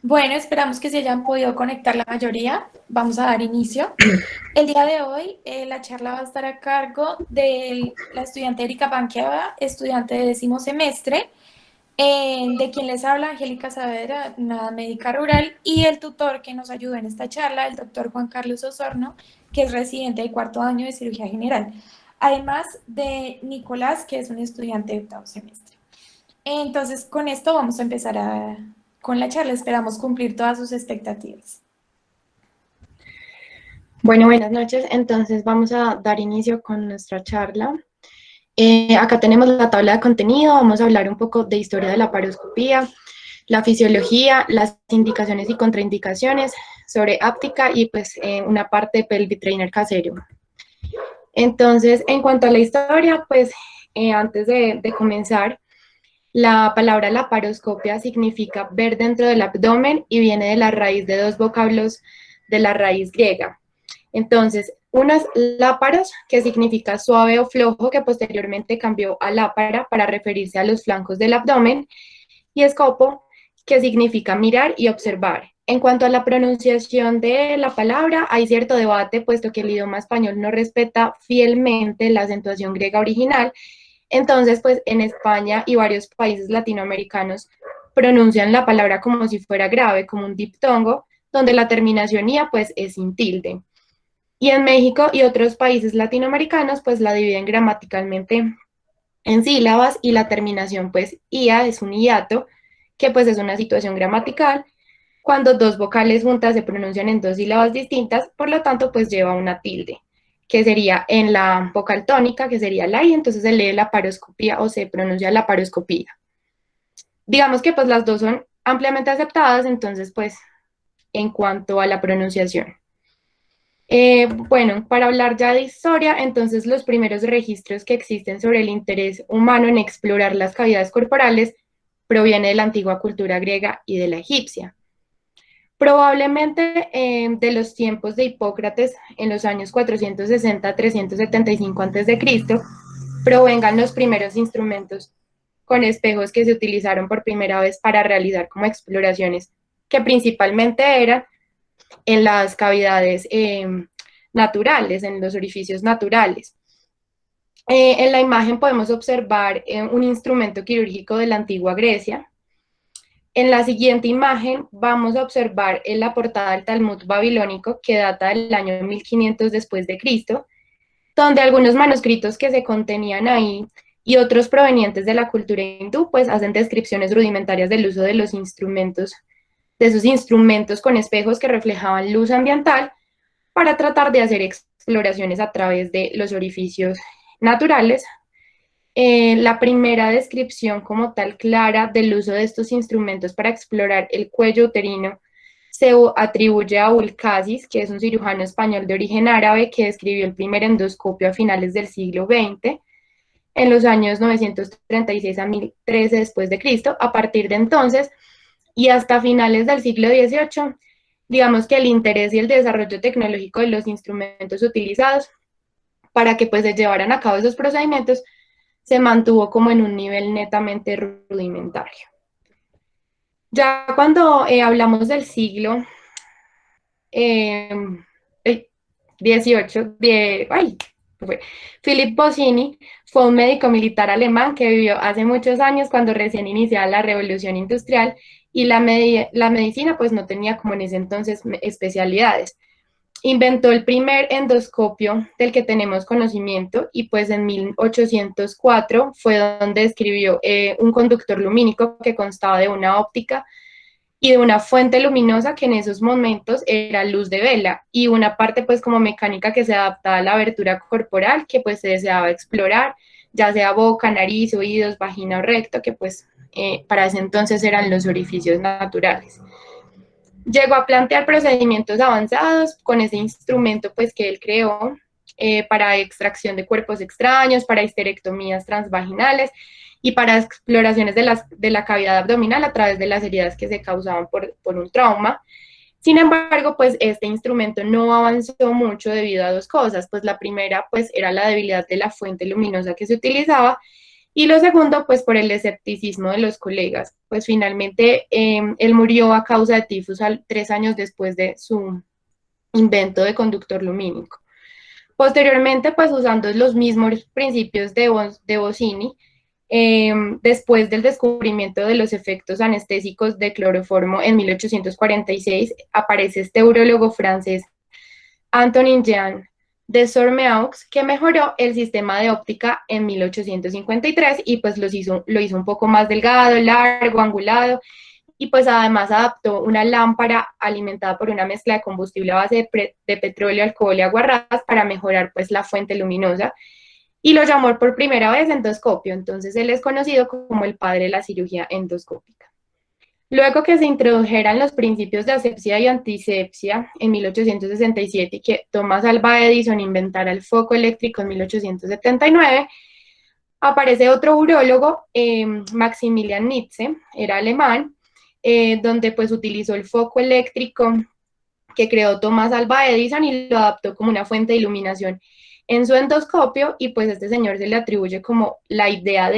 Bueno, esperamos que se hayan podido conectar la mayoría. Vamos a dar inicio. El día de hoy, la charla va a estar a cargo de la estudiante Erika Panqueva, estudiante de décimo semestre, de quien les habla Angélica Saavedra, una médica rural, y el tutor que nos ayudó en esta charla, el doctor Juan Carlos Osorno, que es residente de cuarto año de cirugía general, además de Nicolás, que es un estudiante de octavo semestre. Entonces, con esto vamos a empezar con la charla. Esperamos cumplir todas sus expectativas. Bueno, buenas noches. Entonces vamos a dar inicio con nuestra charla. Acá tenemos la tabla de contenido. Vamos a hablar un poco de historia de la paroscopía, la fisiología, las indicaciones y contraindicaciones, sobre áptica y pues una parte de pelvic trainer casero. Entonces, en cuanto a la historia, pues antes de comenzar, la palabra laparoscopia significa ver dentro del abdomen y viene de la raíz de dos vocablos de la raíz griega. Entonces, unas láparos, que significa suave o flojo, que posteriormente cambió a lápara para referirse a los flancos del abdomen, y escopo, que significa mirar y observar. En cuanto a la pronunciación de la palabra, hay cierto debate, puesto que el idioma español no respeta fielmente la acentuación griega original. Entonces, pues en España y varios países latinoamericanos pronuncian la palabra como si fuera grave, como un diptongo, donde la terminación ia pues es sin tilde. Y en México y otros países latinoamericanos, pues la dividen gramaticalmente en sílabas y la terminación, pues ia es un hiato, que pues es una situación gramatical, cuando dos vocales juntas se pronuncian en dos sílabas distintas, por lo tanto, pues lleva una tilde, que sería en la vocal tónica, que sería la I, entonces se lee la paroscopía o se pronuncia la paroscopía. Digamos que pues las dos son ampliamente aceptadas, entonces pues en cuanto a la pronunciación. Bueno, para hablar ya de historia, entonces los primeros registros que existen sobre el interés humano en explorar las cavidades corporales proviene de la antigua cultura griega y de la egipcia. Probablemente de los tiempos de Hipócrates en los años 460-375 a.C., provengan los primeros instrumentos con espejos que se utilizaron por primera vez para realizar como exploraciones, que principalmente eran en las cavidades naturales, en los orificios naturales. En la imagen podemos observar un instrumento quirúrgico de la antigua Grecia. En la siguiente imagen vamos a observar en la portada del Talmud babilónico, que data del año 1500 después de Cristo, donde algunos manuscritos que se contenían ahí y otros provenientes de la cultura hindú, pues hacen descripciones rudimentarias del uso de los instrumentos, de esos instrumentos con espejos que reflejaban luz ambiental para tratar de hacer exploraciones a través de los orificios naturales. La primera descripción como tal clara del uso de estos instrumentos para explorar el cuello uterino se atribuye a Abulcasis, que es un cirujano español de origen árabe que describió el primer endoscopio a finales del siglo XX, en los años 936 a 1013 después de Cristo. A partir de entonces y hasta finales del siglo XVIII, digamos que el interés y el desarrollo tecnológico de los instrumentos utilizados para que pues se llevaran a cabo esos procedimientos se mantuvo como en un nivel netamente rudimentario. Ya cuando hablamos del siglo eh, 18, Philippe Bossini fue un médico militar alemán que vivió hace muchos años cuando recién iniciaba la revolución industrial y la medicina pues no tenía como en ese entonces especialidades. Inventó el primer endoscopio del que tenemos conocimiento y pues en 1804 fue donde describió un conductor lumínico que constaba de una óptica y de una fuente luminosa que en esos momentos era luz de vela y una parte pues como mecánica que se adaptaba a la abertura corporal que pues se deseaba explorar, ya sea boca, nariz, oídos, vagina o recto, que pues para ese entonces eran los orificios naturales. Llegó a plantear procedimientos avanzados con ese instrumento pues que él creó para extracción de cuerpos extraños, para histerectomías transvaginales y para exploraciones de la cavidad abdominal a través de las heridas que se causaban por un trauma. Sin embargo, pues este instrumento no avanzó mucho debido a dos cosas. Pues la primera pues era la debilidad de la fuente luminosa que se utilizaba Y lo segundo, pues por el escepticismo de los colegas, pues finalmente él murió a causa de tifus 3 años después de su invento de conductor lumínico. Posteriormente, pues usando los mismos principios de Bossini, después del descubrimiento de los efectos anestésicos de cloroformo en 1846, aparece este urologo francés, Antonin Jean de Sormeaux, que mejoró el sistema de óptica en 1853 y pues lo hizo un poco más delgado, largo, angulado, y pues además adaptó una lámpara alimentada por una mezcla de combustible a base de petróleo, alcohol y aguarrás para mejorar pues la fuente luminosa, y lo llamó por primera vez endoscopio. Entonces él es conocido como el padre de la cirugía endoscópica. Luego que se introdujeran los principios de asepsia y antisepsia en 1867 y que Thomas Alva Edison inventara el foco eléctrico en 1879, aparece otro urólogo, Maximilian Nitze, era alemán, donde pues utilizó el foco eléctrico que creó Thomas Alva Edison y lo adaptó como una fuente de iluminación en su endoscopio, y pues a este señor se le atribuye como la idea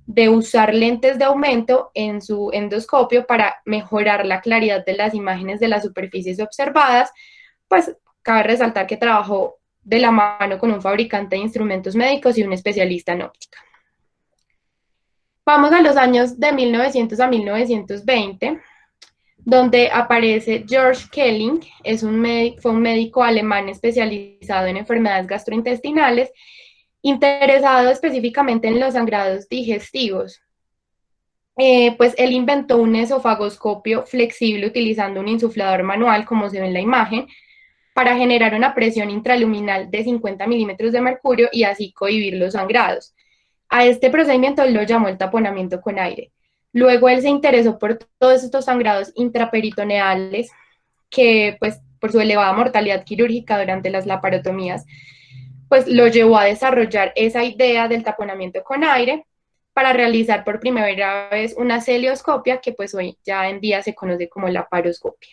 de usar lentes de aumento en su endoscopio para mejorar la claridad de las imágenes de las superficies observadas. Pues cabe resaltar que trabajó de la mano con un fabricante de instrumentos médicos y un especialista en óptica. Vamos a los años de 1900 a 1920, donde aparece George Kelling, fue un médico alemán especializado en enfermedades gastrointestinales, interesado específicamente en los sangrados digestivos. Pues él inventó un esofagoscopio flexible utilizando un insuflador manual, como se ve en la imagen, para generar una presión intraluminal de 50 milímetros de mercurio y así cohibir los sangrados. A este procedimiento él lo llamó el taponamiento con aire. Luego él se interesó por todos estos sangrados intraperitoneales que, pues, por su elevada mortalidad quirúrgica durante las laparotomías, pues lo llevó a desarrollar esa idea del taponamiento con aire para realizar por primera vez una celioscopia que pues hoy ya en día se conoce como laparoscopia.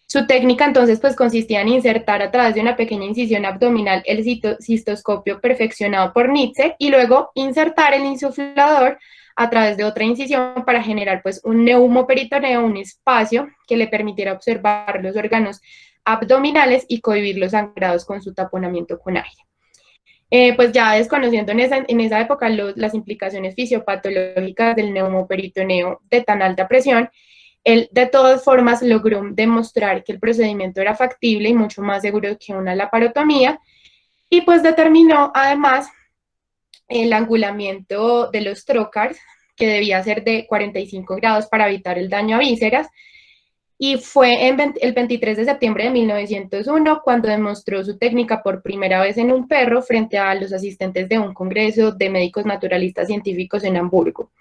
Su técnica entonces pues consistía en insertar a través de una pequeña incisión abdominal el cistoscopio perfeccionado por Nitze y luego insertar el insuflador a través de otra incisión para generar pues un neumoperitoneo, un espacio que le permitiera observar los órganos abdominales y cohibir los sangrados con su taponamiento con aire. Pues ya desconociendo en esa época las implicaciones fisiopatológicas del neumoperitoneo de tan alta presión, él de todas formas logró demostrar que el procedimiento era factible y mucho más seguro que una laparotomía, y pues determinó además el angulamiento de los trocars, que debía ser de 45 grados para evitar el daño a vísceras, y fue el 23 de septiembre de 1901 cuando demostró su técnica por primera vez en un perro frente a los asistentes de un congreso de médicos naturalistas científicos en Hamburgo.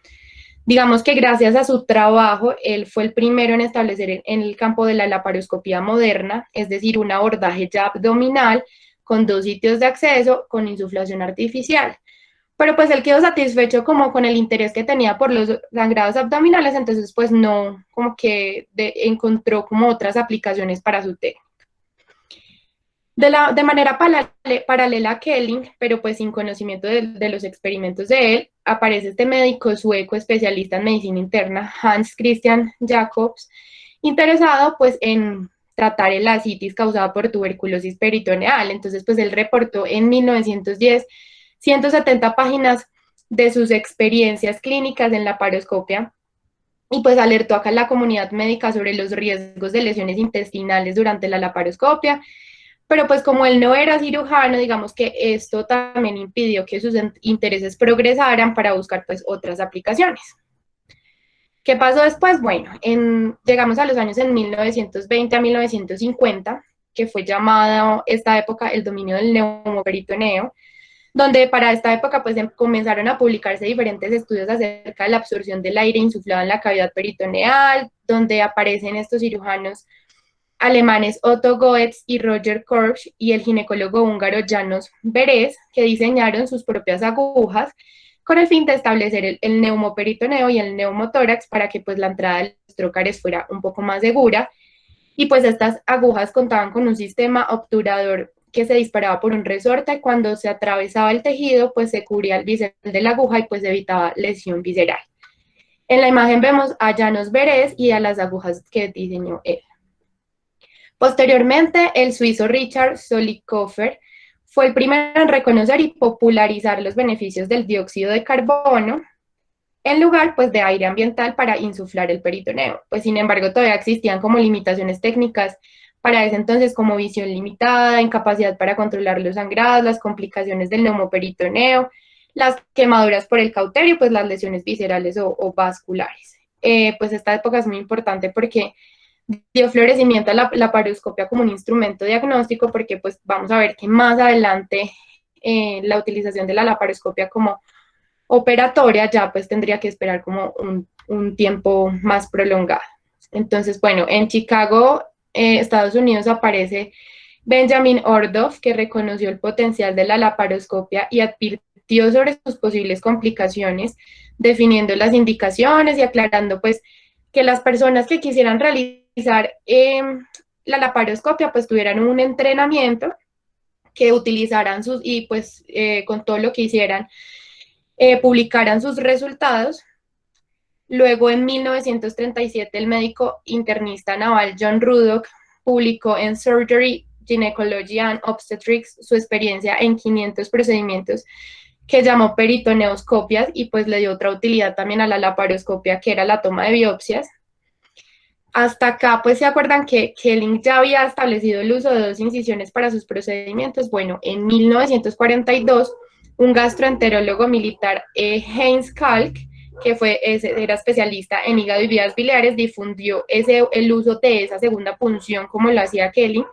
Digamos que gracias a su trabajo, él fue el primero en establecer en el campo de la laparoscopía moderna, es decir, un abordaje ya abdominal con 2 sitios de acceso con insuflación artificial. Pero pues él quedó satisfecho como con el interés que tenía por los sangrados abdominales, entonces pues no, como que encontró como otras aplicaciones para su técnica. De manera paralela a Kelling, pero pues sin conocimiento de los experimentos de él, aparece este médico sueco especialista en medicina interna, Hans Christian Jacobs, interesado pues en tratar la asitis causada por tuberculosis peritoneal. Entonces pues él reportó en 1910 170 páginas de sus experiencias clínicas en laparoscopia y pues alertó acá a la comunidad médica sobre los riesgos de lesiones intestinales durante la laparoscopia. Pero pues como él no era cirujano, digamos que esto también impidió que sus intereses progresaran para buscar pues otras aplicaciones. ¿Qué pasó después? Bueno, llegamos a los años en 1920 a 1950, que fue llamada esta época el dominio del neumoperitoneo, donde para esta época pues comenzaron a publicarse diferentes estudios acerca de la absorción del aire insuflado en la cavidad peritoneal, donde aparecen estos cirujanos alemanes Otto Goetz y Roger Korsch y el ginecólogo húngaro János Beres, que diseñaron sus propias agujas con el fin de establecer el neumoperitoneo y el neumotórax para que pues la entrada de los trócares fuera un poco más segura. Y pues estas agujas contaban con un sistema obturador que se disparaba por un resorte. Cuando se atravesaba el tejido, pues se cubría el bisel de la aguja y pues evitaba lesión visceral. En la imagen vemos a Janos Verés y a las agujas que diseñó él. Posteriormente, el suizo Richard Zollikofer fue el primero en reconocer y popularizar los beneficios del dióxido de carbono en lugar pues, de aire ambiental para insuflar el peritoneo. Pues sin embargo, todavía existían como limitaciones técnicas para ese entonces, como visión limitada, incapacidad para controlar los sangrados, las complicaciones del neumoperitoneo, las quemaduras por el cauterio, pues las lesiones viscerales o vasculares. Pues esta época es muy importante porque dio florecimiento a la laparoscopia como un instrumento diagnóstico, porque pues vamos a ver que más adelante la utilización de la laparoscopia como operatoria ya pues tendría que esperar como un tiempo más prolongado. Entonces, bueno, en Chicago, Estados Unidos, aparece Benjamin Ordoff, que reconoció el potencial de la laparoscopia y advirtió sobre sus posibles complicaciones, definiendo las indicaciones y aclarando pues que las personas que quisieran realizar la laparoscopia pues tuvieran un entrenamiento, que utilizaran sus, y pues con todo lo que hicieran, publicaran sus resultados. Luego, en 1937, el médico internista naval John Ruddock publicó en Surgery, Gynecology and Obstetrics su experiencia en 500 procedimientos que llamó peritoneoscopias y pues le dio otra utilidad también a la laparoscopia, que era la toma de biopsias. Hasta acá, pues se acuerdan que Kelling ya había establecido el uso de 2 incisiones para sus procedimientos. Bueno, en 1942, un gastroenterólogo militar, Heinz Kalk, que era especialista en hígado y vías biliares, difundió el uso de esa segunda punción, como lo hacía Kelling,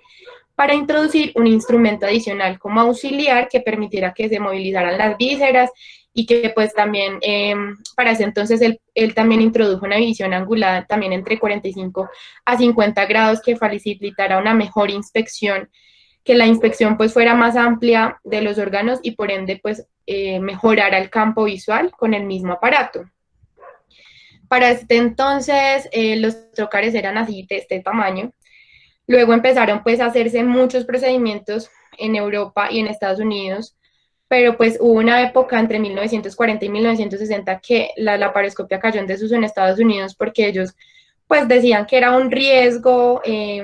para introducir un instrumento adicional como auxiliar que permitiera que se movilizaran las vísceras y que pues también para ese entonces él también introdujo una visión angulada también entre 45 a 50 grados que facilitara una mejor inspección, que la inspección pues fuera más amplia de los órganos y por ende pues mejorara el campo visual con el mismo aparato. Para este entonces los trocars eran así de este tamaño. Luego empezaron pues a hacerse muchos procedimientos en Europa y en Estados Unidos, pero pues hubo una época entre 1940 y 1960 que la laparoscopia cayó en desuso en Estados Unidos porque ellos pues decían que era un riesgo, que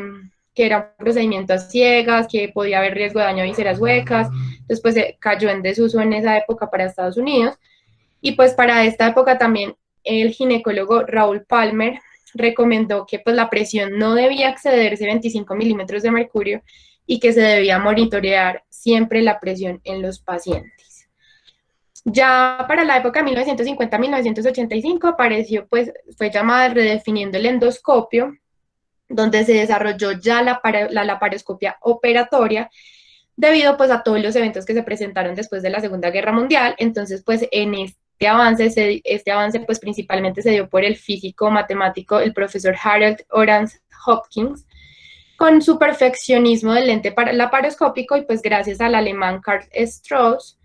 era un procedimiento a ciegas, que podía haber riesgo de daño a vísceras huecas, entonces pues cayó en desuso en esa época para Estados Unidos. Y pues para esta época también el ginecólogo Raúl Palmer recomendó que pues la presión no debía excederse 25 milímetros de mercurio y que se debía monitorear siempre la presión en los pacientes. Ya para la época de 1950-1985 apareció, pues fue llamada redefiniendo el endoscopio, donde se desarrolló ya la laparoscopia operatoria, debido pues a todos los eventos que se presentaron después de la Segunda Guerra Mundial. Entonces pues en este avance pues principalmente se dio por el físico matemático, el profesor Harold Orance Hopkins, con su perfeccionismo del lente laparoscópico, y pues gracias al alemán Karl Strauss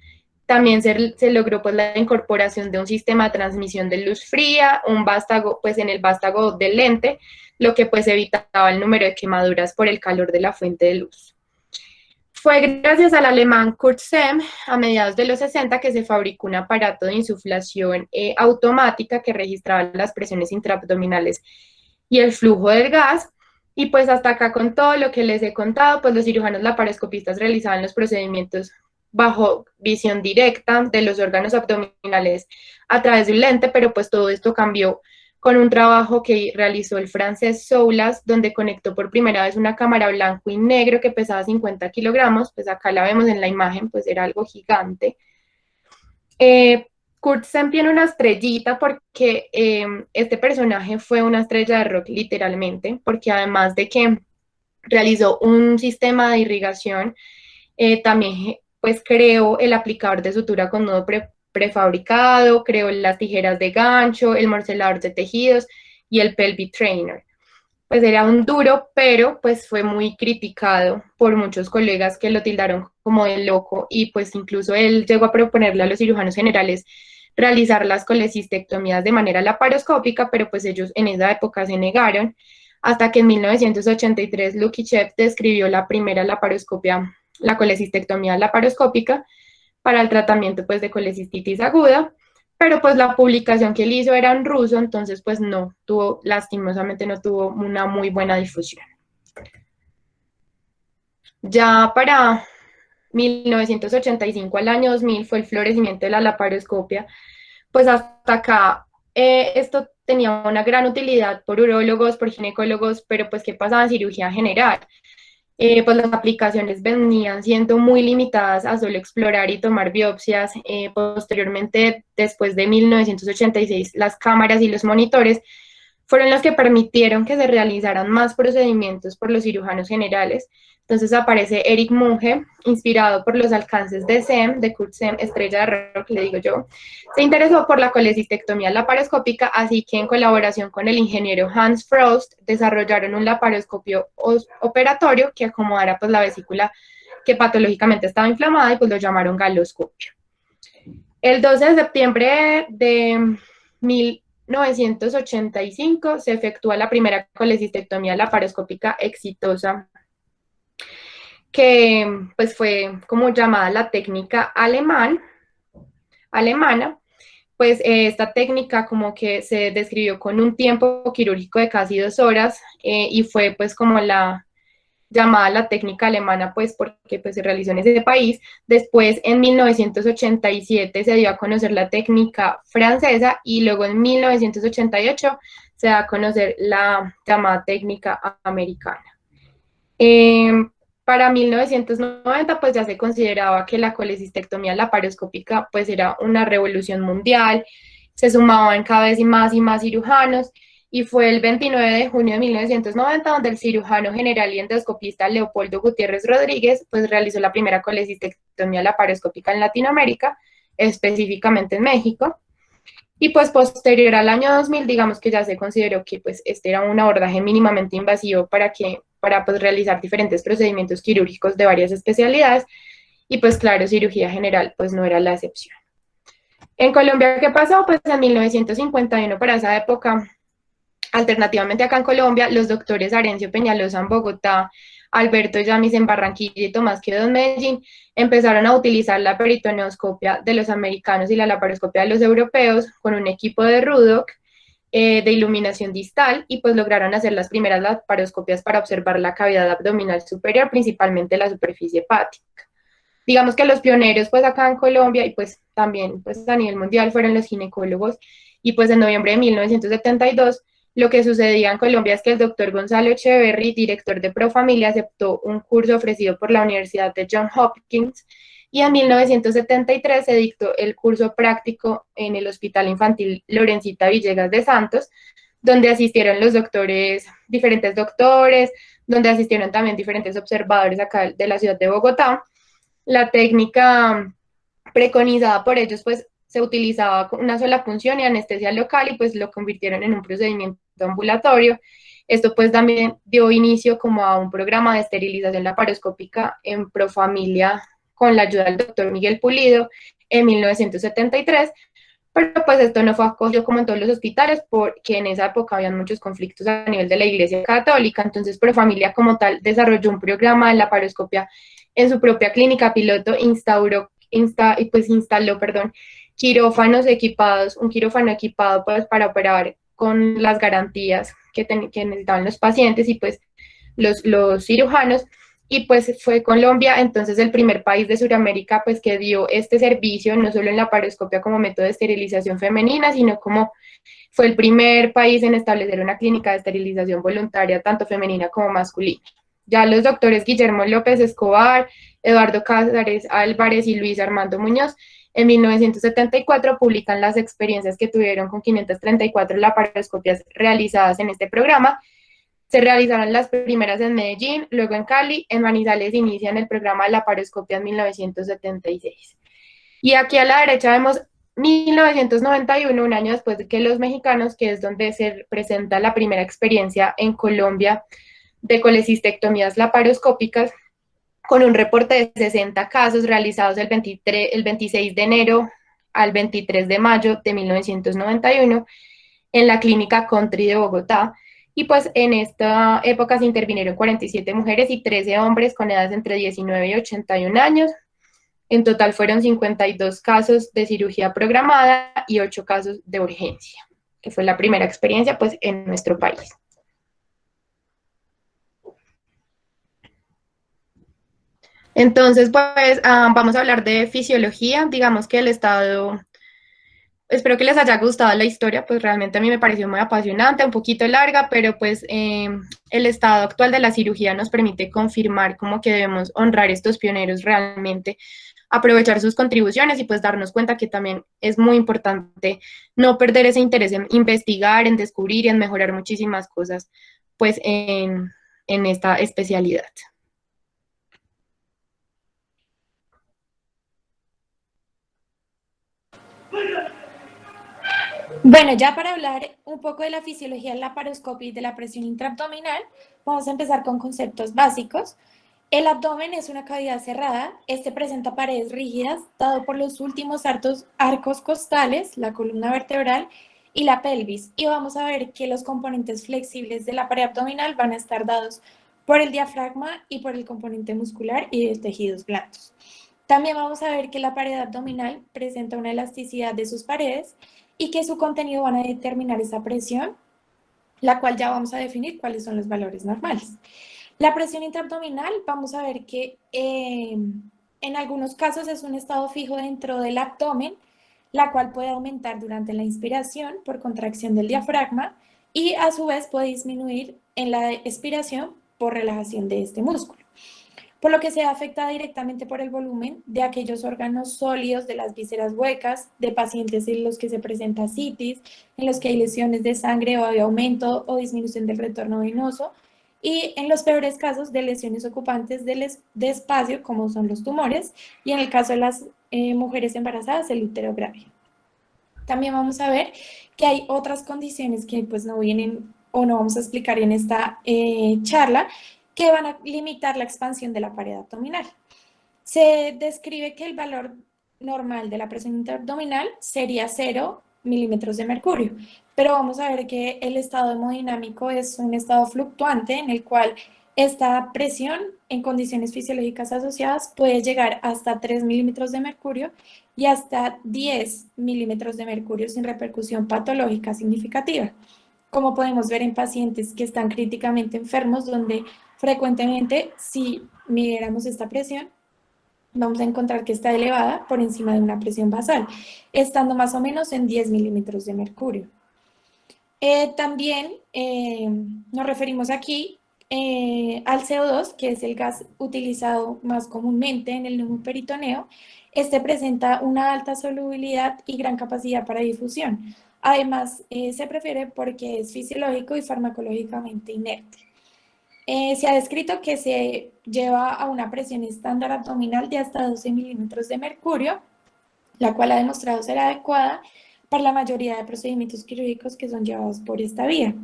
también se logró pues la incorporación de un sistema de transmisión de luz fría, un vástago pues en el vástago del lente, lo que pues evitaba el número de quemaduras por el calor de la fuente de luz. Fue gracias al alemán Kurt Sem, a mediados de los 60, que se fabricó un aparato de insuflación automática que registraba las presiones intraabdominales y el flujo del gas. Y pues hasta acá con todo lo que les he contado, pues los cirujanos laparoscopistas realizaban los procedimientos bajo visión directa de los órganos abdominales a través de un lente, pero pues todo esto cambió con un trabajo que realizó el francés Soulas, donde conectó por primera vez una cámara blanco y negro que pesaba 50 kilogramos, pues acá la vemos en la imagen, pues era algo gigante. Kurt Sem tiene una estrellita porque este personaje fue una estrella de rock literalmente, porque además de que realizó un sistema de irrigación, también pues creó el aplicador de sutura con nudo prefabricado, creó las tijeras de gancho, el morcelador de tejidos y el pelvic trainer. Pues era un duro, pero pues fue muy criticado por muchos colegas que lo tildaron como de loco, y pues incluso él llegó a proponerle a los cirujanos generales realizar las colecistectomías de manera laparoscópica, pero pues ellos en esa época se negaron, hasta que en 1983 Lukichev describió la primera laparoscopia la colecistectomía laparoscópica para el tratamiento pues de colecistitis aguda, pero pues la publicación que él hizo era en ruso, entonces pues no tuvo, lastimosamente no tuvo una muy buena difusión. Ya para 1985 al año 2000 fue el florecimiento de la laparoscopia, pues hasta acá esto tenía una gran utilidad por urólogos, por ginecólogos, pero pues ¿qué pasaba en cirugía general? Pues las aplicaciones venían siendo muy limitadas a solo explorar y tomar biopsias. Posteriormente, después de 1986, las cámaras y los monitores fueron los que permitieron que se realizaran más procedimientos por los cirujanos generales. Entonces aparece Eric Munge, inspirado por los alcances de SEM, de Kurt Sem, estrella de rock, le digo yo. Se interesó por la colecistectomía laparoscópica, así que en colaboración con el ingeniero Hans Frost, desarrollaron un laparoscopio operatorio que acomodara pues la vesícula que patológicamente estaba inflamada y pues lo llamaron galoscopio. El 12 de septiembre de 1985 se efectúa la primera colecistectomía laparoscópica exitosa, que pues fue como llamada la técnica alemana. Pues esta técnica como que se describió con un tiempo quirúrgico de casi 2 horas y fue pues como la llamada la técnica alemana, pues porque pues se realizó en ese país. Después, en 1987 se dio a conocer la técnica francesa y luego en 1988 se da a conocer la llamada técnica americana. Para 1990 pues ya se consideraba que la colecistectomía laparoscópica pues era una revolución mundial, se sumaban cada vez más y más cirujanos, y fue el 29 de junio de 1990 donde el cirujano general y endoscopista Leopoldo Gutiérrez Rodríguez pues realizó la primera colecistectomía laparoscópica en Latinoamérica, específicamente en México. Y pues posterior al año 2000, digamos que ya se consideró que pues este era un abordaje mínimamente invasivo para pues realizar diferentes procedimientos quirúrgicos de varias especialidades, y pues claro, cirugía general pues no era la excepción. En Colombia, ¿qué pasó? Pues en 1951, para esa época, alternativamente acá en Colombia, los doctores Arencio Peñalosa en Bogotá, Alberto Yamis en Barranquilla y Tomás Quevedo en Medellín empezaron a utilizar la peritoneoscopia de los americanos y la laparoscopia de los europeos con un equipo de Rudolph de iluminación distal, y pues lograron hacer las primeras laparoscopias para observar la cavidad abdominal superior, principalmente la superficie hepática. Digamos que los pioneros pues acá en Colombia y pues también pues a nivel mundial fueron los ginecólogos, y pues en noviembre de 1972 lo que sucedía en Colombia es que el doctor Gonzalo Echeverry, director de Profamilia, aceptó un curso ofrecido por la Universidad de Johns Hopkins, y en 1973 se dictó el curso práctico en el Hospital Infantil Lorencita Villegas de Santos, donde asistieron los doctores, diferentes doctores, donde asistieron también diferentes observadores acá de la ciudad de Bogotá. La técnica preconizada por ellos pues se utilizaba con una sola punción y anestesia local, y pues lo convirtieron en un procedimiento ambulatorio. Esto pues también dio inicio como a un programa de esterilización laparoscópica en Profamilia con la ayuda del doctor Miguel Pulido en 1973, pero pues esto no fue acogido como en todos los hospitales porque en esa época habían muchos conflictos a nivel de la Iglesia Católica. Entonces Profamilia como tal desarrolló un programa de laparoscopia en su propia clínica piloto, instaló quirófanos equipados, un quirófano equipado pues para operar con las garantías que necesitaban los pacientes y pues los cirujanos, y pues fue Colombia entonces el primer país de Sudamérica pues que dio este servicio, no solo en la laparoscopia como método de esterilización femenina, sino como fue el primer país en establecer una clínica de esterilización voluntaria tanto femenina como masculina. Ya los doctores Guillermo López Escobar, Eduardo Cázares Álvarez y Luis Armando Muñoz en 1974 publican las experiencias que tuvieron con 534 laparoscopias realizadas en este programa. Se realizaron las primeras en Medellín, luego en Cali, en Manizales inician el programa de laparoscopia en 1976. Y aquí a la derecha vemos 1991, un año después de que los mexicanos, que es donde se presenta la primera experiencia en Colombia de colecistectomías laparoscópicas, con un reporte de 60 casos realizados el 26 de enero al 23 de mayo de 1991 en la clínica Country de Bogotá, Y pues en esta época se intervinieron 47 mujeres y 13 hombres con edades entre 19 y 81 años. En total fueron 52 casos de cirugía programada y 8 casos de urgencia, que fue la primera experiencia pues en nuestro país. Entonces, pues vamos a hablar de fisiología. Digamos que el estado, espero que les haya gustado la historia, pues realmente a mí me pareció muy apasionante, un poquito larga, pero pues el estado actual de la cirugía nos permite confirmar como que debemos honrar estos pioneros realmente, aprovechar sus contribuciones y pues darnos cuenta que también es muy importante no perder ese interés en investigar, en descubrir y en mejorar muchísimas cosas pues en esta especialidad. Bueno, ya para hablar un poco de la fisiología de la laparoscopia y de la presión intraabdominal, vamos a empezar con conceptos básicos. El abdomen es una cavidad cerrada. Este presenta paredes rígidas, dado por los últimos arcos costales, la columna vertebral y la pelvis. Y vamos a ver que los componentes flexibles de la pared abdominal van a estar dados por el diafragma y por el componente muscular y de tejidos blandos. También vamos a ver que la pared abdominal presenta una elasticidad de sus paredes y que su contenido van a determinar esa presión, la cual ya vamos a definir cuáles son los valores normales. La presión intraabdominal, vamos a ver que en algunos casos es un estado fijo dentro del abdomen, la cual puede aumentar durante la inspiración por contracción del diafragma y a su vez puede disminuir en la expiración por relajación de este músculo, por lo que se afecta directamente por el volumen de aquellos órganos sólidos de las vísceras huecas, de pacientes en los que se presenta ascitis, en los que hay lesiones de sangre o hay aumento o disminución del retorno venoso, y en los peores casos de lesiones ocupantes de espacio, como son los tumores, y en el caso de las mujeres embarazadas, el útero grave. También vamos a ver que hay otras condiciones que pues no vienen o no vamos a explicar en esta charla, que van a limitar la expansión de la pared abdominal. Se describe que el valor normal de la presión intraabdominal sería 0 milímetros de mercurio, pero vamos a ver que el estado hemodinámico es un estado fluctuante en el cual esta presión en condiciones fisiológicas asociadas puede llegar hasta 3 milímetros de mercurio y hasta 10 milímetros de mercurio sin repercusión patológica significativa, como podemos ver en pacientes que están críticamente enfermos, donde frecuentemente si midiéramos esta presión, vamos a encontrar que está elevada por encima de una presión basal, estando más o menos en 10 milímetros de mercurio. También nos referimos aquí al CO2, que es el gas utilizado más comúnmente en el neumoperitoneo. Este presenta una alta solubilidad y gran capacidad para difusión. Además, se prefiere porque es fisiológico y farmacológicamente inerte. Se ha descrito que se lleva a una presión estándar abdominal de hasta 12 milímetros de mercurio, la cual ha demostrado ser adecuada para la mayoría de procedimientos quirúrgicos que son llevados por esta vía.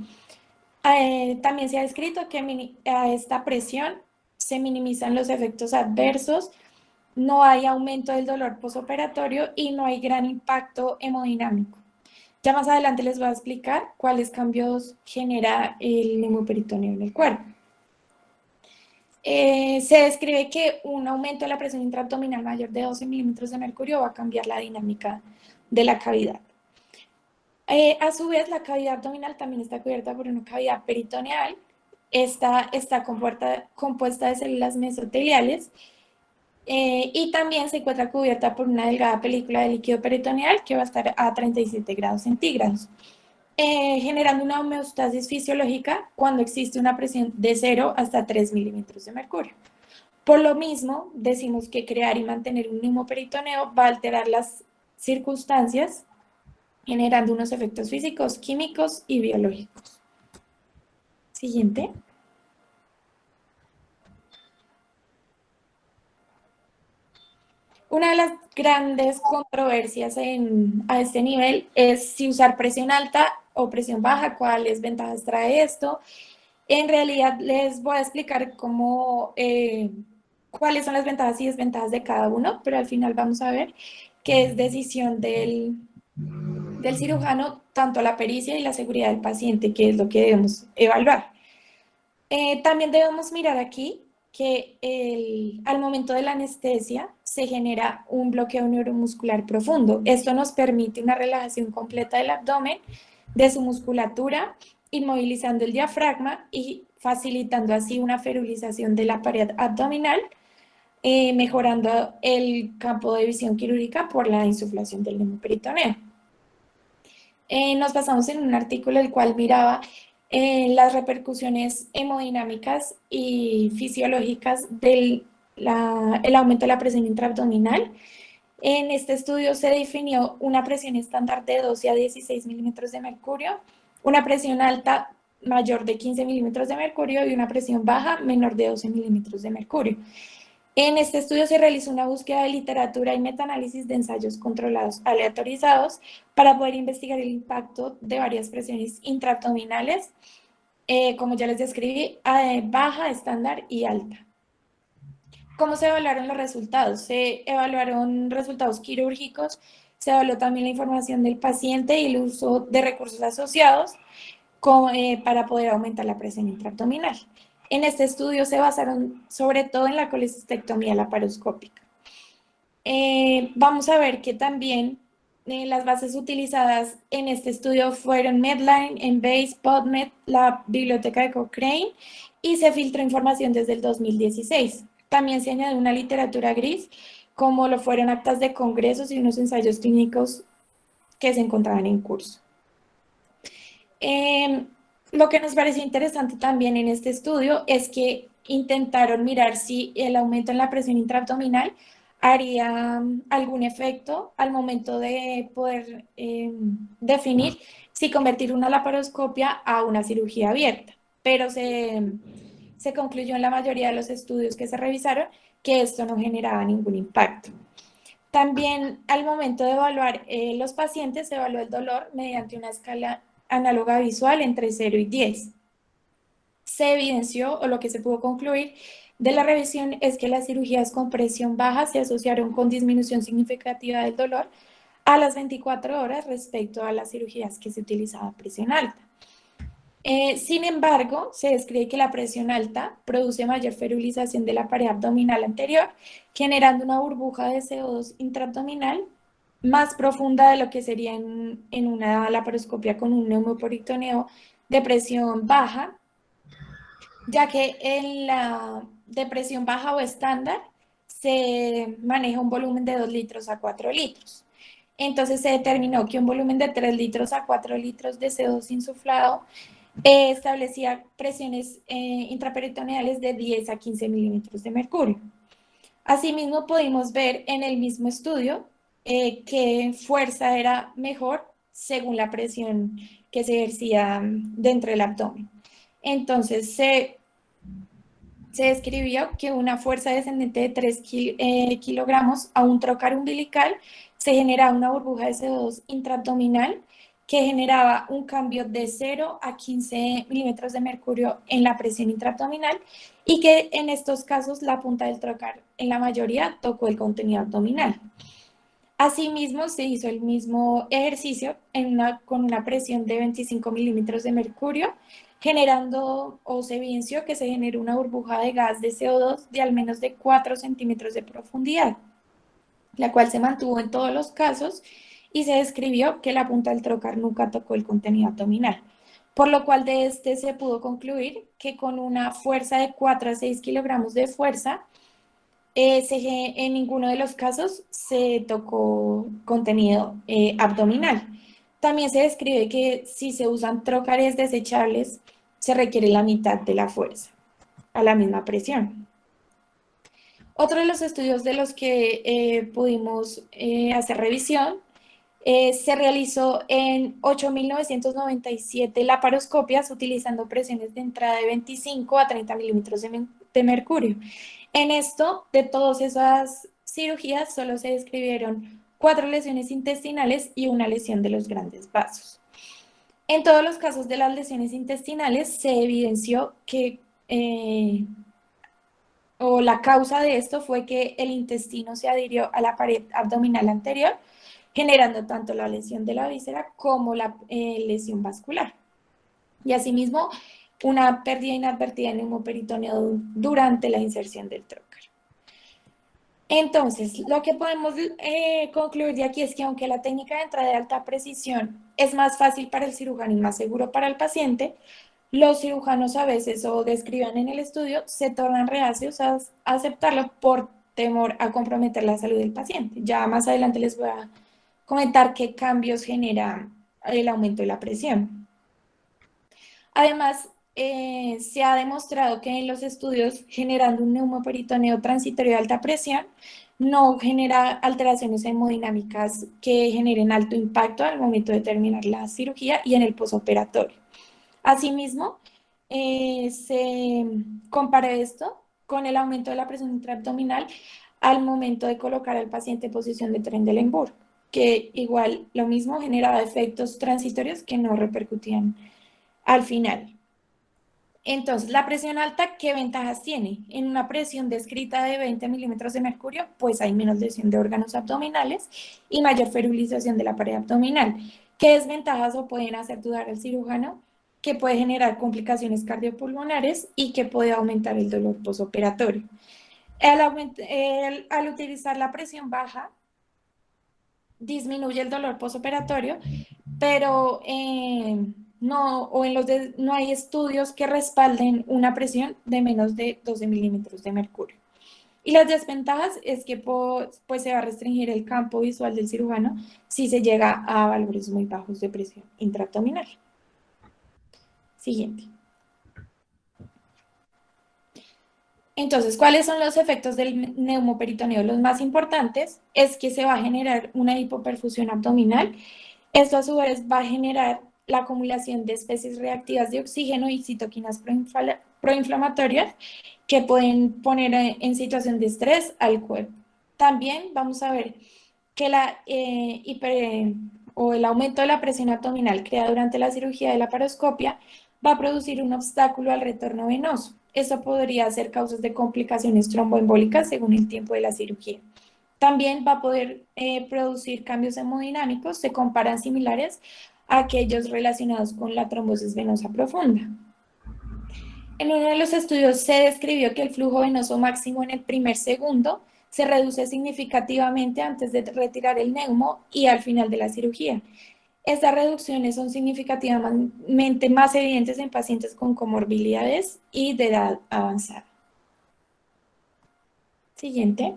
También se ha descrito que a esta presión se minimizan los efectos adversos, no hay aumento del dolor posoperatorio y no hay gran impacto hemodinámico. Ya más adelante les voy a explicar cuáles cambios genera el neumoperitoneo en el cuerpo. Se describe que un aumento de la presión intraabdominal mayor de 12 milímetros de mercurio va a cambiar la dinámica de la cavidad. A su vez, la cavidad abdominal también está cubierta por una cavidad peritoneal. Esta está compuesta de células mesoteliales y también se encuentra cubierta por una delgada película de líquido peritoneal que va a estar a 37 grados centígrados, generando una homeostasis fisiológica cuando existe una presión de 0 hasta 3 milímetros de mercurio. Por lo mismo, decimos que crear y mantener un neumoperitoneo va a alterar las circunstancias, generando unos efectos físicos, químicos y biológicos. Siguiente. Una de las grandes controversias a este nivel es si usar presión alta o presión baja, cuáles ventajas trae esto. En realidad les voy a explicar cuáles son las ventajas y desventajas de cada uno, pero al final vamos a ver que es decisión del cirujano, tanto la pericia y la seguridad del paciente, que es lo que debemos evaluar. También debemos mirar aquí que al momento de la anestesia se genera un bloqueo neuromuscular profundo. Esto nos permite una relajación completa del abdomen, de su musculatura, inmovilizando el diafragma y facilitando así una ferulización de la pared abdominal, mejorando el campo de visión quirúrgica por la insuflación del neumoperitoneo. Nos basamos en un artículo el cual miraba las repercusiones hemodinámicas y fisiológicas del el aumento de la presión intraabdominal. En este estudio se definió una presión estándar de 12 a 16 milímetros de mercurio, una presión alta mayor de 15 milímetros de mercurio y una presión baja menor de 12 milímetros de mercurio. En este estudio se realizó una búsqueda de literatura y metaanálisis de ensayos controlados aleatorizados para poder investigar el impacto de varias presiones intraabdominales, como ya les describí, baja, estándar y alta. ¿Cómo se evaluaron los resultados? Se evaluaron resultados quirúrgicos, se evaluó también la información del paciente y el uso de recursos asociados para poder aumentar la presión intraabdominal. En este estudio se basaron sobre todo en la colecistectomía laparoscópica. Vamos a ver que también las bases utilizadas en este estudio fueron Medline, Embase, PubMed, la biblioteca de Cochrane y se filtró información desde el 2016. También se añadió una literatura gris, como lo fueron actas de congresos y unos ensayos clínicos que se encontraban en curso. Lo que nos pareció interesante también en este estudio es que intentaron mirar si el aumento en la presión intraabdominal haría algún efecto al momento de poder definir si convertir una laparoscopia a una cirugía abierta, pero se concluyó en la mayoría de los estudios que se revisaron que esto no generaba ningún impacto. También al momento de evaluar los pacientes, se evaluó el dolor mediante una escala análoga visual entre 0 y 10. Se evidenció, o lo que se pudo concluir de la revisión, es que las cirugías con presión baja se asociaron con disminución significativa del dolor a las 24 horas respecto a las cirugías que se utilizaba presión alta. Sin embargo, se describe que la presión alta produce mayor ferulización de la pared abdominal anterior, generando una burbuja de CO2 intraabdominal más profunda de lo que sería en una laparoscopia con un neumoperitoneo de presión baja, ya que en la depresión baja o estándar se maneja un volumen de 2 litros a 4 litros. Entonces se determinó que un volumen de 3 litros a 4 litros de CO2 insuflado establecía presiones intraperitoneales de 10 a 15 milímetros de mercurio. Asimismo, pudimos ver en el mismo estudio qué fuerza era mejor según la presión que se ejercía dentro del abdomen. Entonces, se describió que una fuerza descendente de 3 kilogramos a un trocar umbilical se generaba una burbuja de CO2 intraabdominal que generaba un cambio de 0 a 15 milímetros de mercurio en la presión intraabdominal y que en estos casos la punta del trocar en la mayoría tocó el contenido abdominal. Asimismo, se hizo el mismo ejercicio con una presión de 25 milímetros de mercurio, generando o se evidenció que se generó una burbuja de gas de CO2 de al menos de 4 centímetros de profundidad, la cual se mantuvo en todos los casos y se describió que la punta del trocar nunca tocó el contenido abdominal, por lo cual de este se pudo concluir que con una fuerza de 4 a 6 kilogramos de fuerza, en ninguno de los casos se tocó contenido abdominal. También se describe que si se usan trócares desechables, se requiere la mitad de la fuerza a la misma presión. Otro de los estudios de los que pudimos hacer revisión se realizó en 8.997 laparoscopias utilizando presiones de entrada de 25 a 30 milímetros de mercurio. En esto, de todas esas cirugías, solo se describieron 4 lesiones intestinales y una lesión de los grandes vasos. En todos los casos de las lesiones intestinales se evidenció que la causa de esto fue que el intestino se adhirió a la pared abdominal anterior, generando tanto la lesión de la víscera como la lesión vascular. Y asimismo, una pérdida inadvertida en neumoperitoneo durante la inserción del trocar. Entonces, lo que podemos concluir de aquí es que aunque la técnica de entrada de alta precisión es más fácil para el cirujano y más seguro para el paciente, los cirujanos a veces o describan en el estudio se tornan reacios a aceptarlo por temor a comprometer la salud del paciente. Ya más adelante les voy a comentar qué cambios genera el aumento de la presión. Además, se ha demostrado que en los estudios generando un neumoperitoneo transitorio de alta presión no genera alteraciones hemodinámicas que generen alto impacto al momento de terminar la cirugía y en el posoperatorio. Asimismo, se compara esto con el aumento de la presión intraabdominal al momento de colocar al paciente en posición de Trendelenburg, que igual lo mismo generaba efectos transitorios que no repercutían al final. Entonces, la presión alta, ¿qué ventajas tiene? En una presión descrita de 20 milímetros de mercurio, pues hay menos lesión de órganos abdominales y mayor ferulización de la pared abdominal. ¿Qué desventajas o pueden hacer dudar al cirujano? Que puede generar complicaciones cardiopulmonares y que puede aumentar el dolor posoperatorio. Al utilizar la presión baja, disminuye el dolor posoperatorio, pero no, o en no hay estudios que respalden una presión de menos de 12 milímetros de mercurio. Y las desventajas es que pues se va a restringir el campo visual del cirujano si se llega a valores muy bajos de presión intraabdominal. Siguiente. Entonces, ¿cuáles son los efectos del neumoperitoneo? Los más importantes es que se va a generar una hipoperfusión abdominal. Esto a su vez va a generar la acumulación de especies reactivas de oxígeno y citoquinas proinflamatorias que pueden poner en situación de estrés al cuerpo. También vamos a ver que el aumento de la presión abdominal creada durante la cirugía de la laparoscopia va a producir un obstáculo al retorno venoso. Eso podría ser causas de complicaciones tromboembólicas según el tiempo de la cirugía. También va a poder producir cambios hemodinámicos, se comparan similares a aquellos relacionados con la trombosis venosa profunda. En uno de los estudios se describió que el flujo venoso máximo en el primer segundo se reduce significativamente antes de retirar el neumo y al final de la cirugía. Estas reducciones son significativamente más evidentes en pacientes con comorbilidades y de edad avanzada. Siguiente.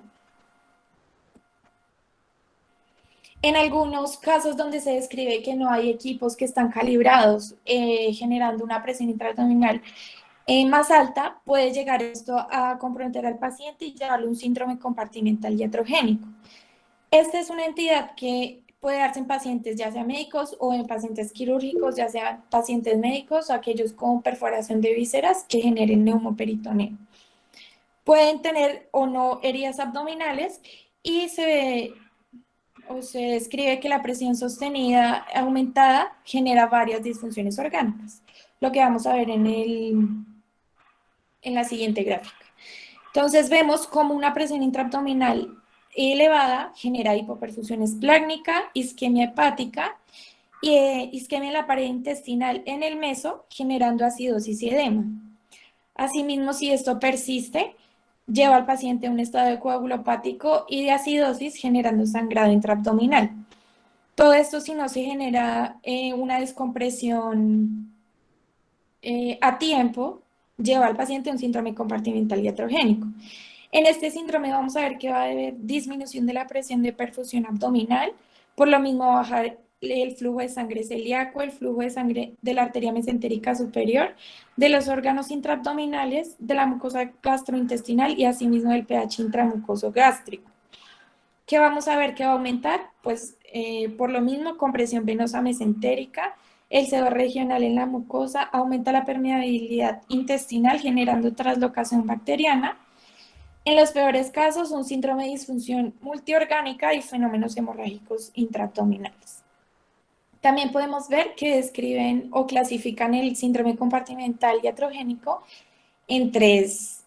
En algunos casos donde se describe que no hay equipos que están calibrados generando una presión intraabdominal más alta, puede llegar esto a comprometer al paciente y llevarle un síndrome compartimental iatrogénico. Esta es una entidad que puede darse en pacientes ya sea médicos o en pacientes quirúrgicos, ya sean pacientes médicos o aquellos con perforación de vísceras que generen neumoperitoneo. Pueden tener o no heridas abdominales y se describe que la presión sostenida aumentada genera varias disfunciones orgánicas, lo que vamos a ver en la siguiente gráfica. Entonces vemos como una presión intraabdominal elevada genera hipoperfusión esplácnica, isquemia hepática y isquemia en la pared intestinal en el meso, generando acidosis y edema. Asimismo, si esto persiste, lleva al paciente a un estado de coágulo hepático y de acidosis, generando sangrado intraabdominal. Todo esto si no se genera una descompresión a tiempo, lleva al paciente a un síndrome compartimental iatrogénico. En este síndrome vamos a ver que va a haber disminución de la presión de perfusión abdominal, por lo mismo va a bajar el flujo de sangre celíaco, el flujo de sangre de la arteria mesentérica superior, de los órganos intraabdominales, de la mucosa gastrointestinal y asimismo del pH intramucoso gástrico. ¿Qué vamos a ver que va a aumentar? Pues por lo mismo, compresión venosa mesentérica, el sebo regional en la mucosa, aumenta la permeabilidad intestinal generando traslocación bacteriana. En los peores casos, un síndrome de disfunción multiorgánica y fenómenos hemorrágicos intraabdominales. También podemos ver que describen o clasifican el síndrome compartimental iatrogénico en tres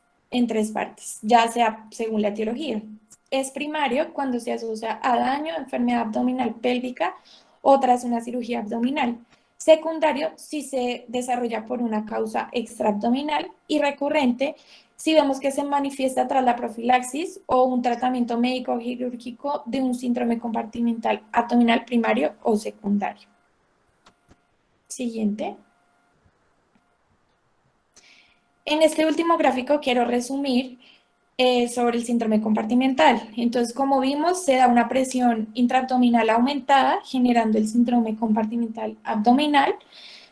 partes, ya sea según la etiología. Es primario cuando se asocia a daño, enfermedad abdominal pélvica o tras una cirugía abdominal. Secundario si se desarrolla por una causa extraabdominal y recurrente si vemos que se manifiesta tras la profilaxis o un tratamiento médico quirúrgico de un síndrome compartimental abdominal primario o secundario. Siguiente. En este último gráfico quiero resumir sobre el síndrome compartimental. Entonces, como vimos, se da una presión intraabdominal aumentada, generando el síndrome compartimental abdominal,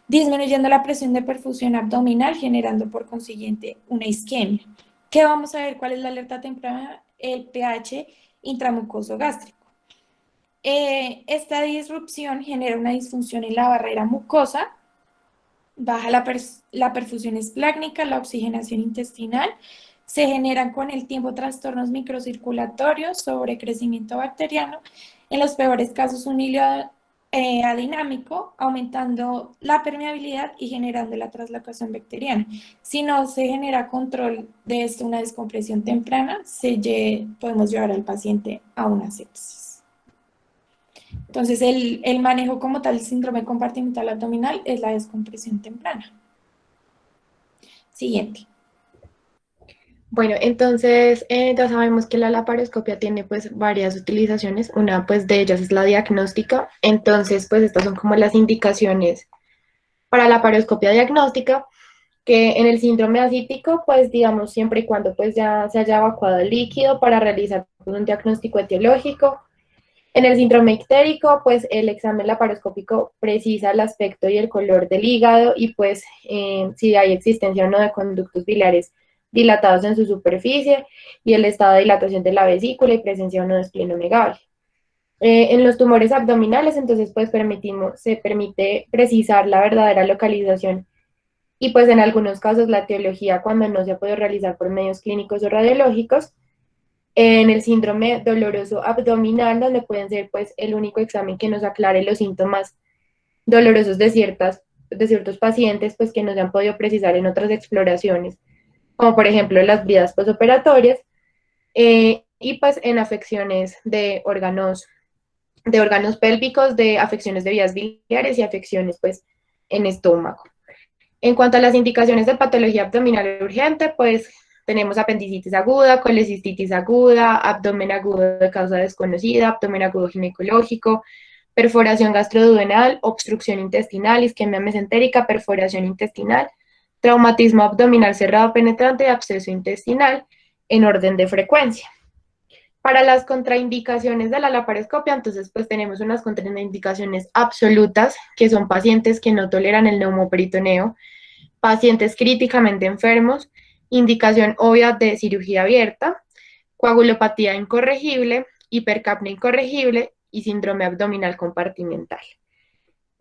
disminuyendo la presión de perfusión abdominal, generando por consiguiente una isquemia. ¿Qué vamos a ver? ¿Cuál es la alerta temprana? El pH intramucoso gástrico. Esta disrupción genera una disfunción en la barrera mucosa, baja la perfusión esplácnica, la oxigenación intestinal, se generan con el tiempo trastornos microcirculatorios, sobrecrecimiento bacteriano, en los peores casos un hilo adinámico, aumentando la permeabilidad y generando la translocación bacteriana. Si no se genera control de esto, una descompresión temprana, podemos llevar al paciente a una sepsis. Entonces, el manejo como tal síndrome compartimental abdominal es la descompresión temprana. Siguiente. Bueno, entonces ya sabemos que la laparoscopia tiene pues varias utilizaciones. Una pues de ellas es la diagnóstica. Entonces pues estas son como las indicaciones para la laparoscopia diagnóstica, que en el síndrome ascítico pues digamos siempre y cuando pues ya se haya evacuado el líquido para realizar pues, un diagnóstico etiológico. En el síndrome ictérico, pues el examen laparoscópico precisa el aspecto y el color del hígado y pues si hay existencia o no de conductos biliares dilatados en su superficie y el estado de dilatación de la vesícula y presencia o no de esplenomegalia. En los tumores abdominales, entonces, pues se permite precisar la verdadera localización y pues en algunos casos la etiología cuando no se ha podido realizar por medios clínicos o radiológicos. En el síndrome doloroso abdominal, donde pueden ser pues el único examen que nos aclare los síntomas dolorosos de ciertos pacientes pues que no se han podido precisar en otras exploraciones, como por ejemplo las vidas postoperatorias, y pues en afecciones de órganos pélvicos, de afecciones de vías biliares y afecciones pues en estómago. En cuanto a las indicaciones de patología abdominal urgente, pues tenemos apendicitis aguda, colecistitis aguda, abdomen agudo de causa desconocida, abdomen agudo ginecológico, perforación gastroduodenal, obstrucción intestinal, isquemia mesentérica, perforación intestinal, traumatismo abdominal cerrado penetrante y absceso intestinal en orden de frecuencia. Para las contraindicaciones de la laparoscopia, entonces pues tenemos unas contraindicaciones absolutas, que son pacientes que no toleran el neumoperitoneo, pacientes críticamente enfermos, indicación obvia de cirugía abierta, coagulopatía incorregible, hipercapnia incorregible y síndrome abdominal compartimental.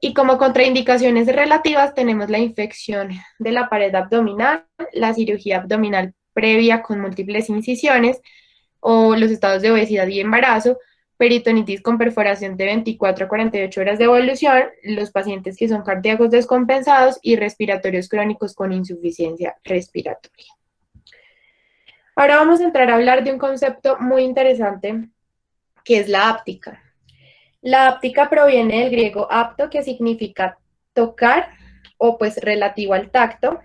Y como contraindicaciones relativas tenemos la infección de la pared abdominal, la cirugía abdominal previa con múltiples incisiones o los estados de obesidad y embarazo, peritonitis con perforación de 24 a 48 horas de evolución, los pacientes que son cardíacos descompensados y respiratorios crónicos con insuficiencia respiratoria. Ahora vamos a entrar a hablar de un concepto muy interesante que es la áptica. La áptica proviene del griego apto, que significa tocar o pues relativo al tacto,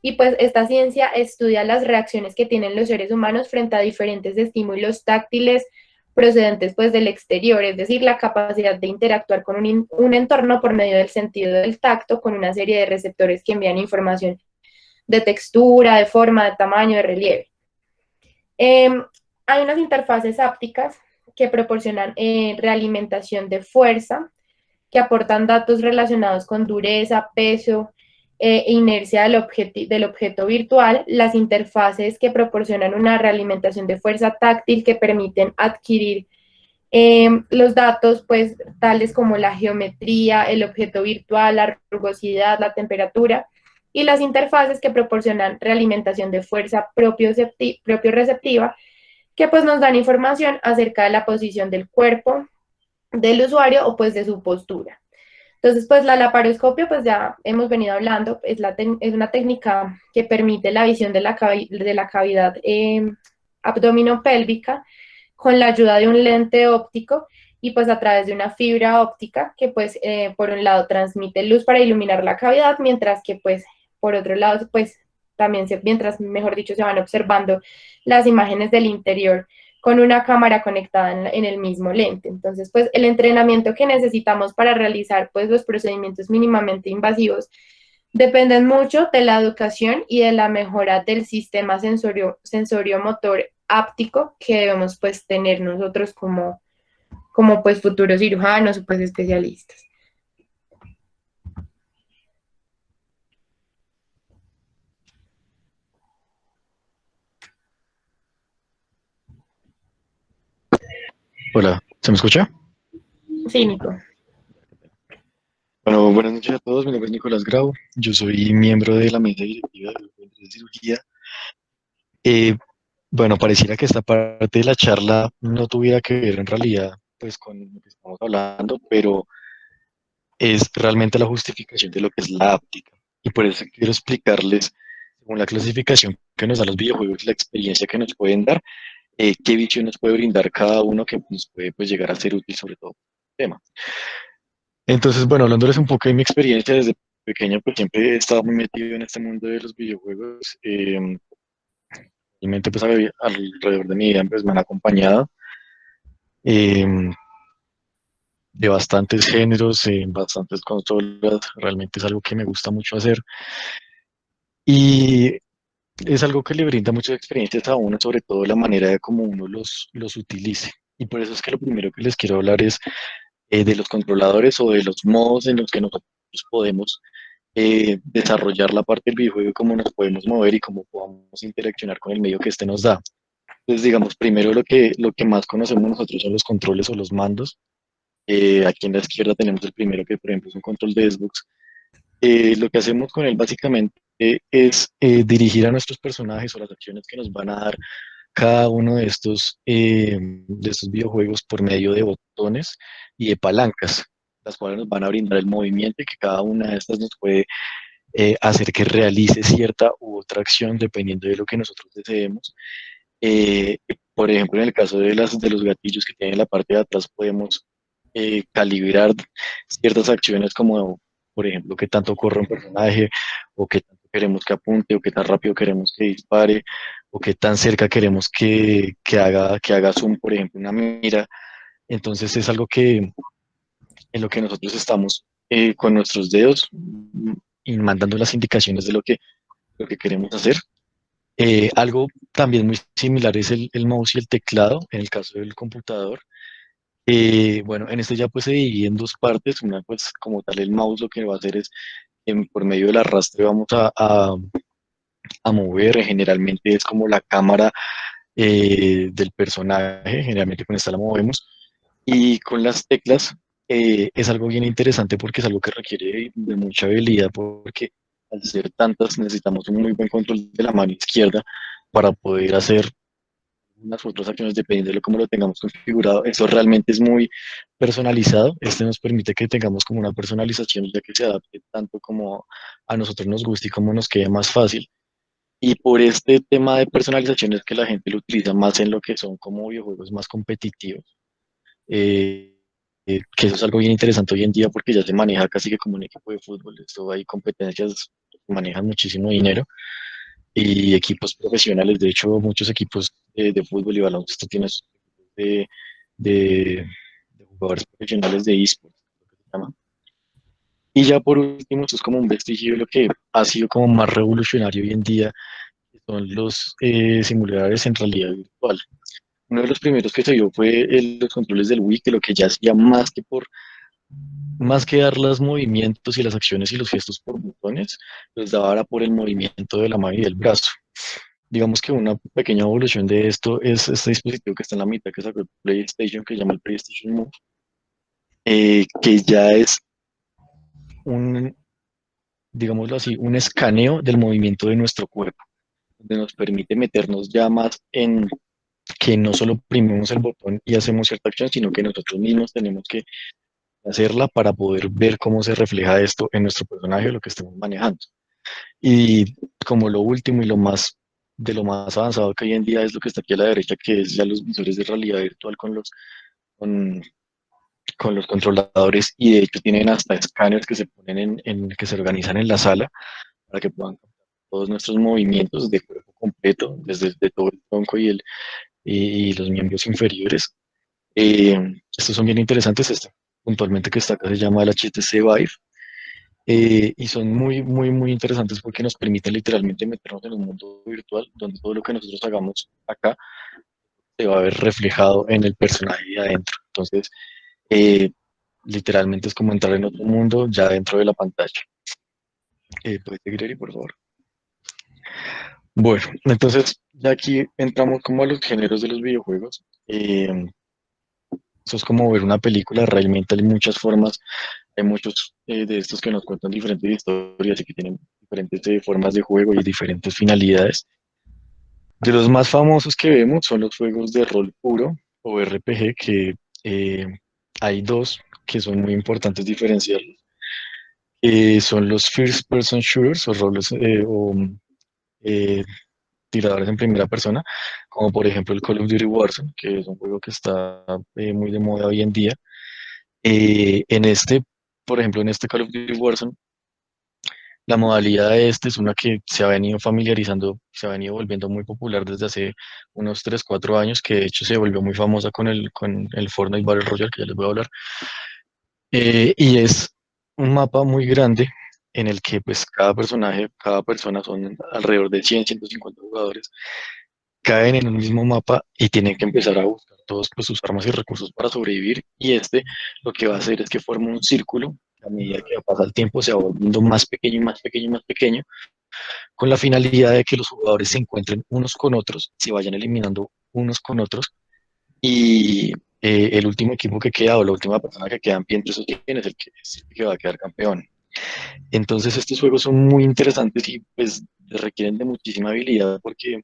y pues esta ciencia estudia las reacciones que tienen los seres humanos frente a diferentes estímulos táctiles procedentes pues del exterior, es decir, la capacidad de interactuar con un entorno por medio del sentido del tacto con una serie de receptores que envían información de textura, de forma, de tamaño, de relieve. Hay unas interfaces ápticas que proporcionan realimentación de fuerza, que aportan datos relacionados con dureza, peso, inercia del objeto virtual, las interfaces que proporcionan una realimentación de fuerza táctil que permiten adquirir los datos, pues, tales como la geometría, el objeto virtual, la rugosidad, la temperatura, y las interfaces que proporcionan realimentación de fuerza propioreceptiva, que pues nos dan información acerca de la posición del cuerpo del usuario o pues de su postura. Entonces, pues la laparoscopia, pues ya hemos venido hablando, es una técnica que permite la visión de la cavidad abdominopélvica, con la ayuda de un lente óptico y pues a través de una fibra óptica que pues por un lado transmite luz para iluminar la cavidad, mientras que pues por otro lado pues también mientras mejor dicho se van observando las imágenes del interior con una cámara conectada en el mismo lente. Entonces pues el entrenamiento que necesitamos para realizar pues los procedimientos mínimamente invasivos dependen mucho de la educación y de la mejora del sistema sensorio-motor áptico que debemos pues tener nosotros como pues futuros cirujanos o pues especialistas. Hola, ¿se me escucha? Sí, Nico. Bueno, buenas noches a todos. Mi nombre es Nicolás Grau. Yo soy miembro de la mesa directiva del Grupo de Cirugía. Eh, bueno, pareciera que esta parte de la charla no tuviera que ver en realidad pues con lo que estamos hablando, pero es realmente la justificación de lo que es la áptica. Y por eso quiero explicarles, según la clasificación que nos dan los videojuegos, la experiencia que nos pueden dar, qué visión nos puede brindar cada uno que nos puede pues, llegar a ser útil sobre todo el tema. Entonces, bueno, hablándoles un poco de mi experiencia desde pequeño, pues siempre he estado muy metido en este mundo de los videojuegos. Realmente, pues alrededor de mi vida, pues me han acompañado eh, de bastantes géneros, en bastantes consolas. Realmente es algo que me gusta mucho hacer y es algo que le brinda muchas experiencias a uno, sobre todo la manera de cómo uno los utilice. Y por eso es que lo primero que les quiero hablar es de los controladores o de los modos en los que nosotros podemos desarrollar la parte del videojuego, cómo nos podemos mover y cómo podamos interaccionar con el medio que este nos da. Entonces, digamos, primero lo que más conocemos nosotros son los controles o los mandos. Aquí en la izquierda tenemos el primero que, por ejemplo, es un control de Xbox. Lo que hacemos con él básicamente es dirigir a nuestros personajes o las acciones que nos van a dar cada uno de estos videojuegos por medio de botones y de palancas, las cuales nos van a brindar el movimiento y que cada una de estas nos puede hacer que realice cierta u otra acción dependiendo de lo que nosotros deseemos. Eh, por ejemplo, en el caso de los gatillos que tienen en la parte de atrás, podemos calibrar ciertas acciones como, por ejemplo, qué tanto corre un personaje, o qué tanto queremos que apunte, o qué tan rápido queremos que dispare, o qué tan cerca queremos que haga zoom, por ejemplo, una mira. Entonces es algo que en lo que nosotros estamos con nuestros dedos y mandando las indicaciones de lo que queremos hacer. Algo también muy similar es el mouse y el teclado en el caso del computador. Bueno, en este ya pues se divide en dos partes. Una pues como tal el mouse lo que va a hacer es por medio del arrastre vamos a mover. Generalmente es como la cámara del personaje, generalmente con esta la movemos. Y con las teclas es algo bien interesante porque es algo que requiere de mucha habilidad porque al ser tantas necesitamos un muy buen control de la mano izquierda para poder hacer unas otras acciones dependiendo de cómo lo tengamos configurado. Eso realmente es muy personalizado. Este nos permite que tengamos como una personalización ya que se adapte tanto como a nosotros nos guste y como nos quede más fácil. Y por este tema de personalización es que la gente lo utiliza más en lo que son como videojuegos más competitivos. Eh, que eso es algo bien interesante hoy en día porque ya se maneja casi que como un equipo de fútbol. Esto hay competencias que manejan muchísimo dinero y equipos profesionales. De hecho, muchos equipos de fútbol y baloncesto tienen sus equipos de jugadores profesionales de esports, lo que se llama. Y ya por último, esto es como un vestigio de lo que ha sido como más revolucionario hoy en día, que son los simuladores en realidad virtual. Uno de los primeros que se vio fue los controles del Wii, que lo que ya hacía más que dar los movimientos y las acciones y los gestos por botones, los daba ahora por el movimiento de la mano y del brazo. Digamos que una pequeña evolución de esto es este dispositivo que está en la mitad que sacó el PlayStation, que se llama el PlayStation Move, que ya es un, digámoslo así, un escaneo del movimiento de nuestro cuerpo, donde nos permite meternos ya más en que no solo oprimimos el botón y hacemos cierta acción, sino que nosotros mismos tenemos que hacerla para poder ver cómo se refleja esto en nuestro personaje o lo que estemos manejando. Y como lo último y lo más de lo más avanzado que hoy en día es lo que está aquí a la derecha, que es ya los visores de realidad virtual con, con los controladores, y de hecho tienen hasta escáneres que se ponen que se organizan en la sala para que puedan captar todos nuestros movimientos de cuerpo completo, desde de todo el tronco y los miembros inferiores. Eh, Estos son bien interesantes. Este puntualmente que está acá se llama el HTC Vive, y son muy, muy, muy interesantes porque nos permiten literalmente meternos en un mundo virtual donde todo lo que nosotros hagamos acá se va a ver reflejado en el personaje de adentro. Entonces, eh, literalmente es como entrar en otro mundo ya dentro de la pantalla. ¿Puedes seguir, Eri, por favor? Bueno, entonces ya aquí entramos como a los géneros de los videojuegos. Eso es como ver una película, realmente hay muchas formas, hay muchos de estos que nos cuentan diferentes historias y que tienen diferentes formas de juego y diferentes finalidades. De los más famosos que vemos son los juegos de rol puro o RPG, que eh, hay dos que son muy importantes diferenciar. Son los First Person Shooters o roles eh, tiradores en primera persona, como por ejemplo el Call of Duty Warzone, que es un juego que está muy de moda hoy en día. En este, por ejemplo, en este Call of Duty Warzone, la modalidad de este es una que se ha venido familiarizando, se ha venido volviendo muy popular desde hace unos 3 4 años, que de hecho se volvió muy famosa con el Fortnite Battle Royale, que ya les voy a hablar. Y es un mapa muy grande en el que pues cada personaje, cada persona son alrededor de 150 jugadores, caen en un mismo mapa y tienen que empezar a buscar todos pues, sus armas y recursos para sobrevivir. Y este lo que va a hacer es que forma un círculo. A medida que pasa el tiempo se va volviendo más pequeño y más pequeño y más pequeño, con la finalidad de que los jugadores se encuentren unos con otros, se vayan eliminando unos con otros, y el último equipo que queda o la última persona que queda en pie entre esos 100 es el que va a quedar campeón. Entonces estos juegos son muy interesantes y pues requieren de muchísima habilidad porque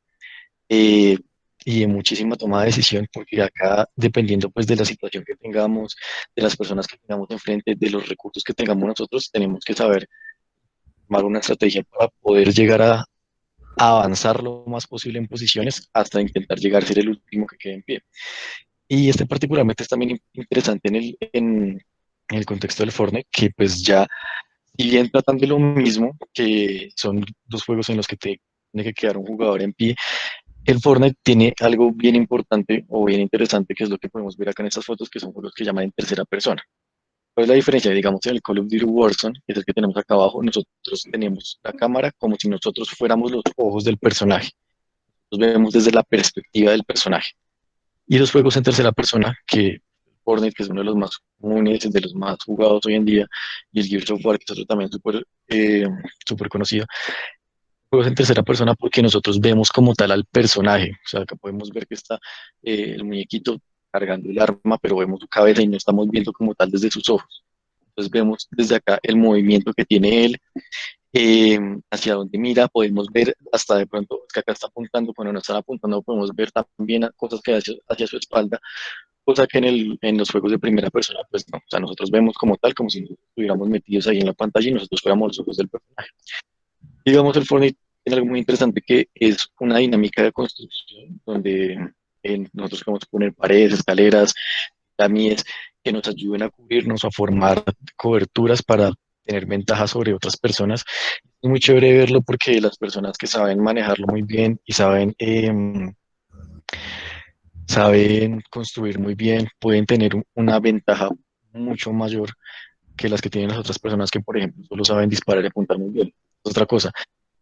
eh, y de muchísima toma de decisión, porque acá, dependiendo pues de la situación que tengamos, de las personas que tengamos enfrente, de los recursos que tengamos nosotros, tenemos que saber tomar una estrategia para poder llegar a avanzar lo más posible en posiciones hasta intentar llegar a ser el último que quede en pie. Y este particularmente es también interesante en el contexto del Fortnite, que pues ya, si bien tratan de lo mismo, que son dos juegos en los que tiene que quedar un jugador en pie, el Fortnite tiene algo bien importante o bien interesante, que es lo que podemos ver acá en estas fotos, que son juegos que llaman en tercera persona. ¿Cuál es la diferencia? Digamos, en el Call of Duty Warzone, que es el que tenemos acá abajo, nosotros tenemos la cámara como si nosotros fuéramos los ojos del personaje. Nos vemos desde la perspectiva del personaje. Y los juegos en tercera persona, que Fortnite, que es uno de los más comunes, de los más jugados hoy en día, y el Gears of War, que es otro también súper conocido, juegos en tercera persona porque nosotros vemos como tal al personaje. O sea, acá podemos ver que está el muñequito cargando el arma, pero vemos su cabeza y no estamos viendo como tal desde sus ojos. Entonces vemos desde acá el movimiento que tiene él, hacia dónde mira, podemos ver hasta de pronto, es que acá está apuntando, cuando no está apuntando podemos ver también cosas que hacia su espalda, cosa que en los juegos de primera persona, pues no. O sea, nosotros vemos como tal, como si nosotros estuviéramos metidos ahí en la pantalla y nosotros fuéramos los ojos del personaje. Digamos, el Fortnite tiene algo muy interesante, que es una dinámica de construcción donde nosotros podemos poner paredes, escaleras, pirámides que nos ayuden a cubrirnos, a formar coberturas para tener ventajas sobre otras personas. Es muy chévere verlo porque las personas que saben manejarlo muy bien y saben construir muy bien pueden tener una ventaja mucho mayor que las que tienen las otras personas que, por ejemplo, solo saben disparar y apuntar muy bien. Es otra cosa.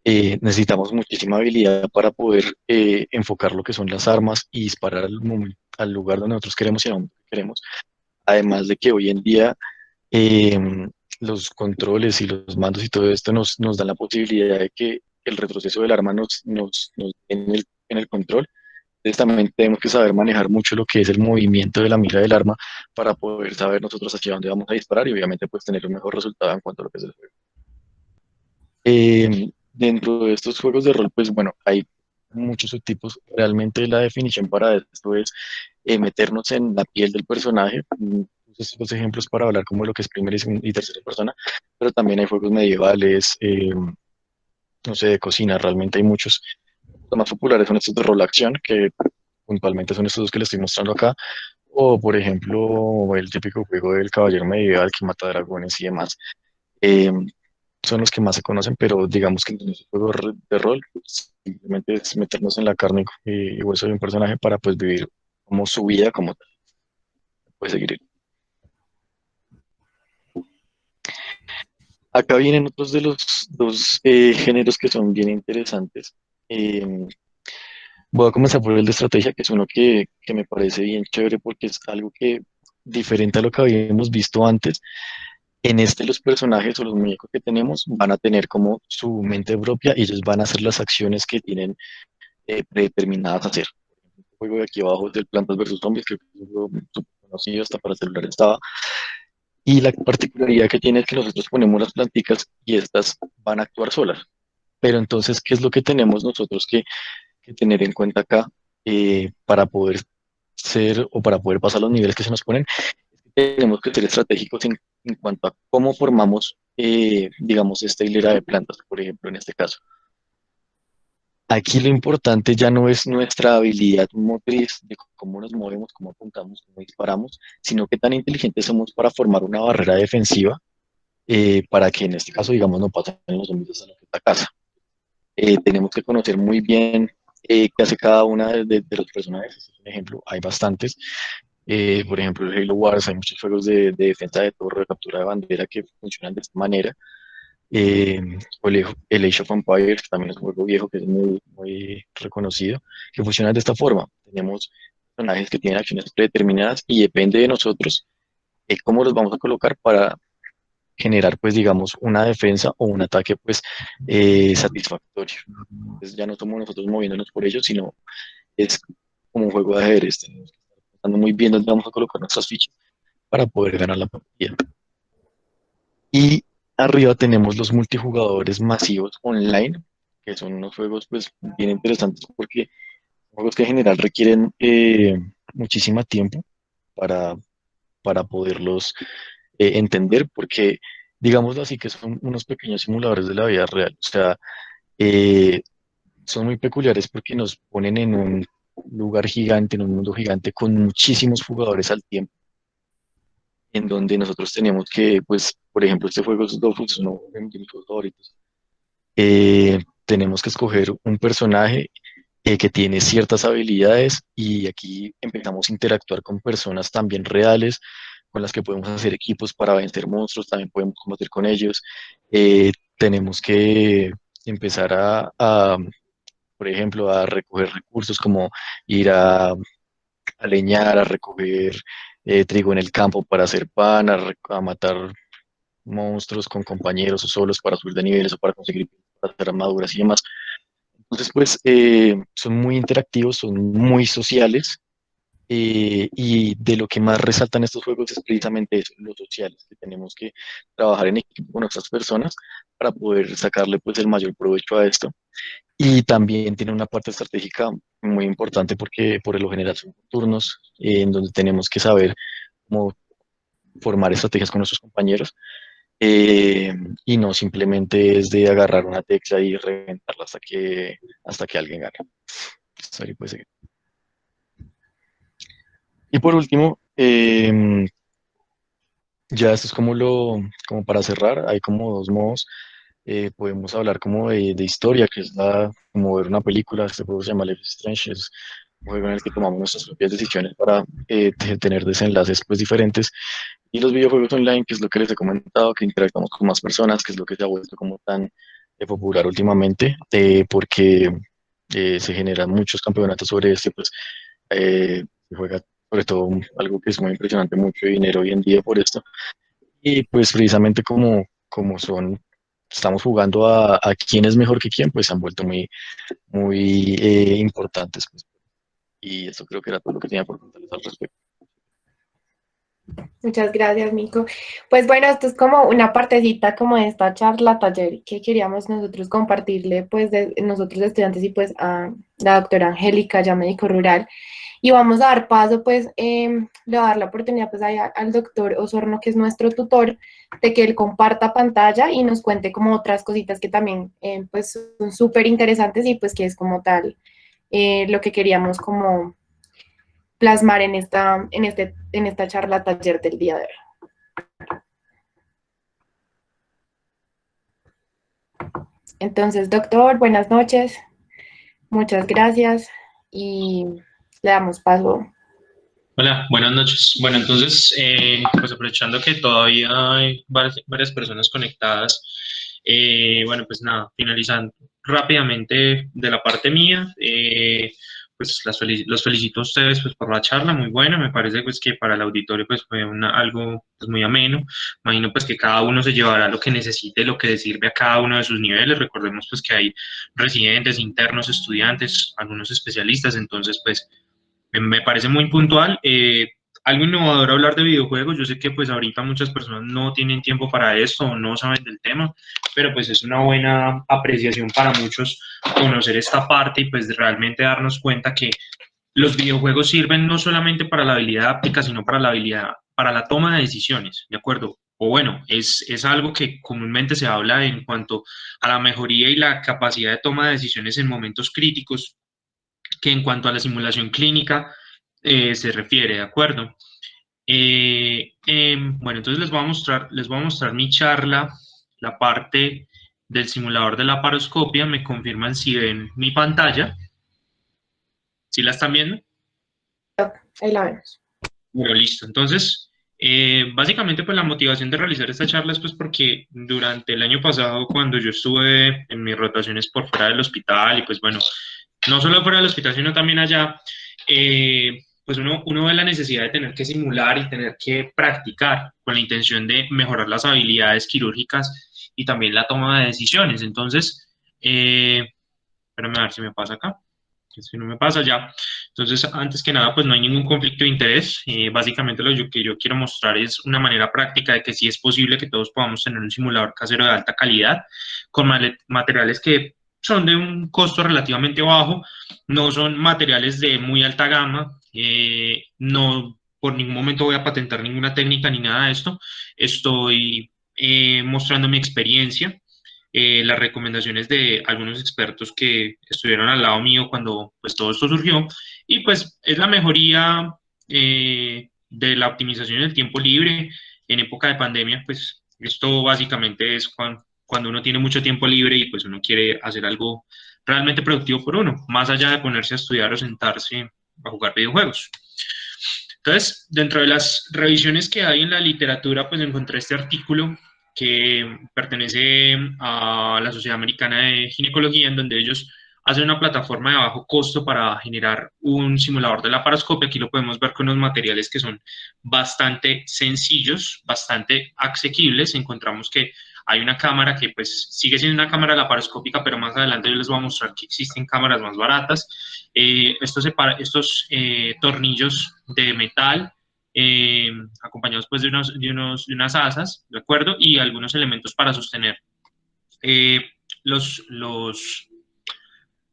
Necesitamos muchísima habilidad para poder enfocar lo que son las armas y disparar al lugar donde nosotros queremos y a donde queremos. Además de que hoy en día eh, los controles y los mandos y todo esto nos dan la posibilidad de que el retroceso del arma nos dé en el control. Entonces también tenemos que saber manejar mucho lo que es el movimiento de la mira del arma para poder saber nosotros hacia dónde vamos a disparar y obviamente pues tener un mejor resultado en cuanto a lo que es el juego. Dentro de estos juegos de rol, pues bueno, hay muchos subtipos. Realmente la definición para esto es meternos en la piel del personaje. Puse estos ejemplos para hablar como de lo que es primera y tercera persona, pero también hay juegos medievales, no sé, de cocina, realmente hay muchos. Los más populares son estos de rol acción, que puntualmente son estos dos que les estoy mostrando acá, o por ejemplo el típico juego del caballero medieval que mata dragones y demás. Eh, Son los que más se conocen, pero digamos que en los juegos de rol simplemente es meternos en la carne y hueso de un personaje para pues vivir como su vida, como puede seguir. Acá vienen otros de los dos géneros que son bien interesantes. Eh, Voy a comenzar por el de estrategia, que es uno que me parece bien chévere porque es algo que, diferente a lo que habíamos visto antes, en este los personajes o los muñecos que tenemos van a tener como su mente propia y ellos van a hacer las acciones que tienen predeterminadas a hacer. El juego de aquí abajo es del Plantas versus Zombies, que es un juego súper conocido, hasta para celular estaba. Y la particularidad que tiene es que nosotros ponemos las planticas y estas van a actuar solas. Pero entonces, ¿qué es lo que tenemos nosotros que tener en cuenta acá para poder ser o para poder pasar los niveles que se nos ponen? Tenemos que ser estratégicos en cuanto a cómo formamos, digamos, esta hilera de plantas, por ejemplo, en este caso. Aquí lo importante ya no es nuestra habilidad motriz de cómo nos movemos, cómo apuntamos, cómo disparamos, sino qué tan inteligentes somos para formar una barrera defensiva para que en este caso, digamos, no pasen los zombies a nuestra casa. Tenemos que conocer muy bien qué hace cada una de los personajes. Este es un ejemplo, hay bastantes. Por ejemplo, el Halo Wars, hay muchos juegos de defensa de torre, de captura de bandera que funcionan de esta manera. Eh, o el Age of Empires, que también es un juego viejo que es muy, muy reconocido, que funciona de esta forma. Tenemos personajes que tienen acciones predeterminadas y depende de nosotros cómo los vamos a colocar para generar, pues, digamos, una defensa o un ataque, pues, satisfactorio. Entonces ya no somos nosotros moviéndonos por ellos, sino es como un juego de ajedrez. Tenemos que estar pensando muy bien dónde vamos a colocar nuestras fichas para poder ganar la partida. Y arriba tenemos los multijugadores masivos online, que son unos juegos pues bien interesantes porque son juegos que en general requieren muchísimo tiempo para, para poderlos entender, porque digámoslo así que son unos pequeños simuladores de la vida real. O sea, eh, son muy peculiares porque nos ponen en un lugar gigante, en un mundo gigante con muchísimos jugadores al tiempo en donde nosotros tenemos que, pues, por ejemplo, este juego es Dofus, uno de mis juegos favoritos. Tenemos que escoger un personaje que tiene ciertas habilidades y aquí empezamos a interactuar con personas también reales con las que podemos hacer equipos para vencer monstruos, también podemos combatir con ellos. Tenemos que empezar por ejemplo, a recoger recursos como ir a leñar, a recoger trigo en el campo para hacer pan, a matar monstruos con compañeros o solos para subir de niveles o para conseguir para hacer armaduras y demás. Entonces, pues son muy interactivos, son muy sociales y de lo que más resaltan estos juegos es precisamente eso, los sociales, que tenemos que trabajar en equipo con otras personas para poder sacarle pues el mayor provecho a esto. Y también tiene una parte estratégica muy importante porque por lo general son turnos en donde tenemos que saber cómo formar estrategias con nuestros compañeros eh, y no simplemente es de agarrar una tecla y reventarla hasta que alguien gane. Sorry, puede seguir. Y por último, ya esto es como para cerrar, hay como dos modos. Podemos hablar como de historia, que es como ver una película. Este juego se llama Life is Strange, es un juego en el que tomamos nuestras propias decisiones para tener desenlaces pues diferentes. Y los videojuegos online, que es lo que les he comentado, que interactuamos con más personas, que es lo que se ha vuelto como tan popular últimamente, porque se generan muchos campeonatos sobre este, pues se juega sobre todo algo que es muy impresionante, mucho dinero hoy en día por esto. Y pues precisamente como estamos jugando a quién es mejor que quién, pues se han vuelto muy, muy importantes. Pues. Y eso creo que era todo lo que tenía por contarles al respecto. Muchas gracias, Mico. Pues bueno, esto es como una partecita como de esta charla taller que queríamos nosotros compartirle, pues de nosotros estudiantes y pues a la doctora Angélica, ya médico rural. Y vamos a dar paso, pues, le voy a dar la oportunidad pues ahí al doctor Osorno, que es nuestro tutor, de que él comparta pantalla y nos cuente como otras cositas que también pues son súper interesantes y pues que es como tal lo que queríamos como plasmar en esta charla taller del día de hoy. Entonces, doctor, buenas noches, muchas gracias y le damos paso. Hola, buenas noches. Bueno, entonces, pues aprovechando que todavía hay varias personas conectadas, bueno, pues nada, finalizando rápidamente de la parte mía, pues los felicito a ustedes pues por la charla, muy buena, me parece pues que para el auditorio pues fue algo pues muy ameno, imagino pues que cada uno se llevará lo que necesite, lo que le sirve a cada uno de sus niveles, recordemos pues que hay residentes, internos, estudiantes, algunos especialistas, entonces pues me parece muy puntual. Algo innovador hablar de videojuegos. Yo sé que pues ahorita muchas personas no tienen tiempo para esto o no saben del tema, pero pues es una buena apreciación para muchos conocer esta parte y pues realmente darnos cuenta que los videojuegos sirven no solamente para la habilidad áptica, sino para la habilidad, para la toma de decisiones, ¿de acuerdo? O bueno, es algo que comúnmente se habla en cuanto a la mejoría y la capacidad de toma de decisiones en momentos críticos que en cuanto a la simulación clínica se refiere, ¿de acuerdo? Bueno, entonces les voy a mostrar mi charla, la parte del simulador de la paroscopia. Me confirman si ven mi pantalla. ¿Sí la están viendo? Ahí la vemos. Bueno, listo. Entonces, básicamente, pues la motivación de realizar esta charla es pues porque durante el año pasado, cuando yo estuve en mis rotaciones por fuera del hospital y pues bueno, no solo fuera del hospital, sino también allá, pues uno ve la necesidad de tener que simular y tener que practicar con la intención de mejorar las habilidades quirúrgicas y también la toma de decisiones. Entonces, espérame a ver si me pasa acá, que si no me pasa ya. Entonces, antes que nada, pues no hay ningún conflicto de interés. Básicamente que yo quiero mostrar es una manera práctica de que sí es posible que todos podamos tener un simulador casero de alta calidad con materiales que son de un costo relativamente bajo, no son materiales de muy alta gama, no por ningún momento voy a patentar ninguna técnica ni nada de esto, estoy mostrando mi experiencia, las recomendaciones de algunos expertos que estuvieron al lado mío cuando pues todo esto surgió y pues es la mejoría de la optimización del tiempo libre en época de pandemia, pues esto básicamente es cuando uno tiene mucho tiempo libre y pues uno quiere hacer algo realmente productivo por uno, más allá de ponerse a estudiar o sentarse a jugar videojuegos. Entonces, dentro de las revisiones que hay en la literatura, pues encontré este artículo que pertenece a la Sociedad Americana de Ginecología, en donde ellos hacen una plataforma de bajo costo para generar un simulador de laparoscopia. Aquí lo podemos ver con unos materiales que son bastante sencillos, bastante asequibles. Encontramos que hay una cámara que pues sigue siendo una cámara laparoscópica, pero más adelante yo les voy a mostrar que existen cámaras más baratas. Estos tornillos de metal eh, acompañados pues de unas asas, ¿de acuerdo? Y algunos elementos para sostener eh, los, los,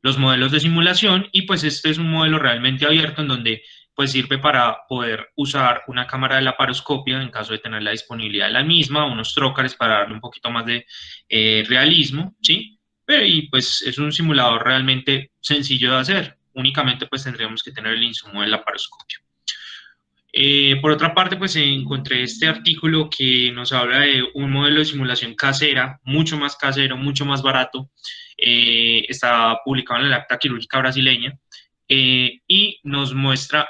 los modelos de simulación y pues este es un modelo realmente abierto en donde pues sirve para poder usar una cámara de laparoscopia en caso de tener la disponibilidad de la misma, unos trócares para darle un poquito más de realismo, ¿sí? Y pues es un simulador realmente sencillo de hacer, únicamente pues tendríamos que tener el insumo del laparoscopio. Por otra parte, pues encontré este artículo que nos habla de un modelo de simulación casera, mucho más casero, mucho más barato. Está publicado en el Acta Quirúrgica Brasileña y nos muestra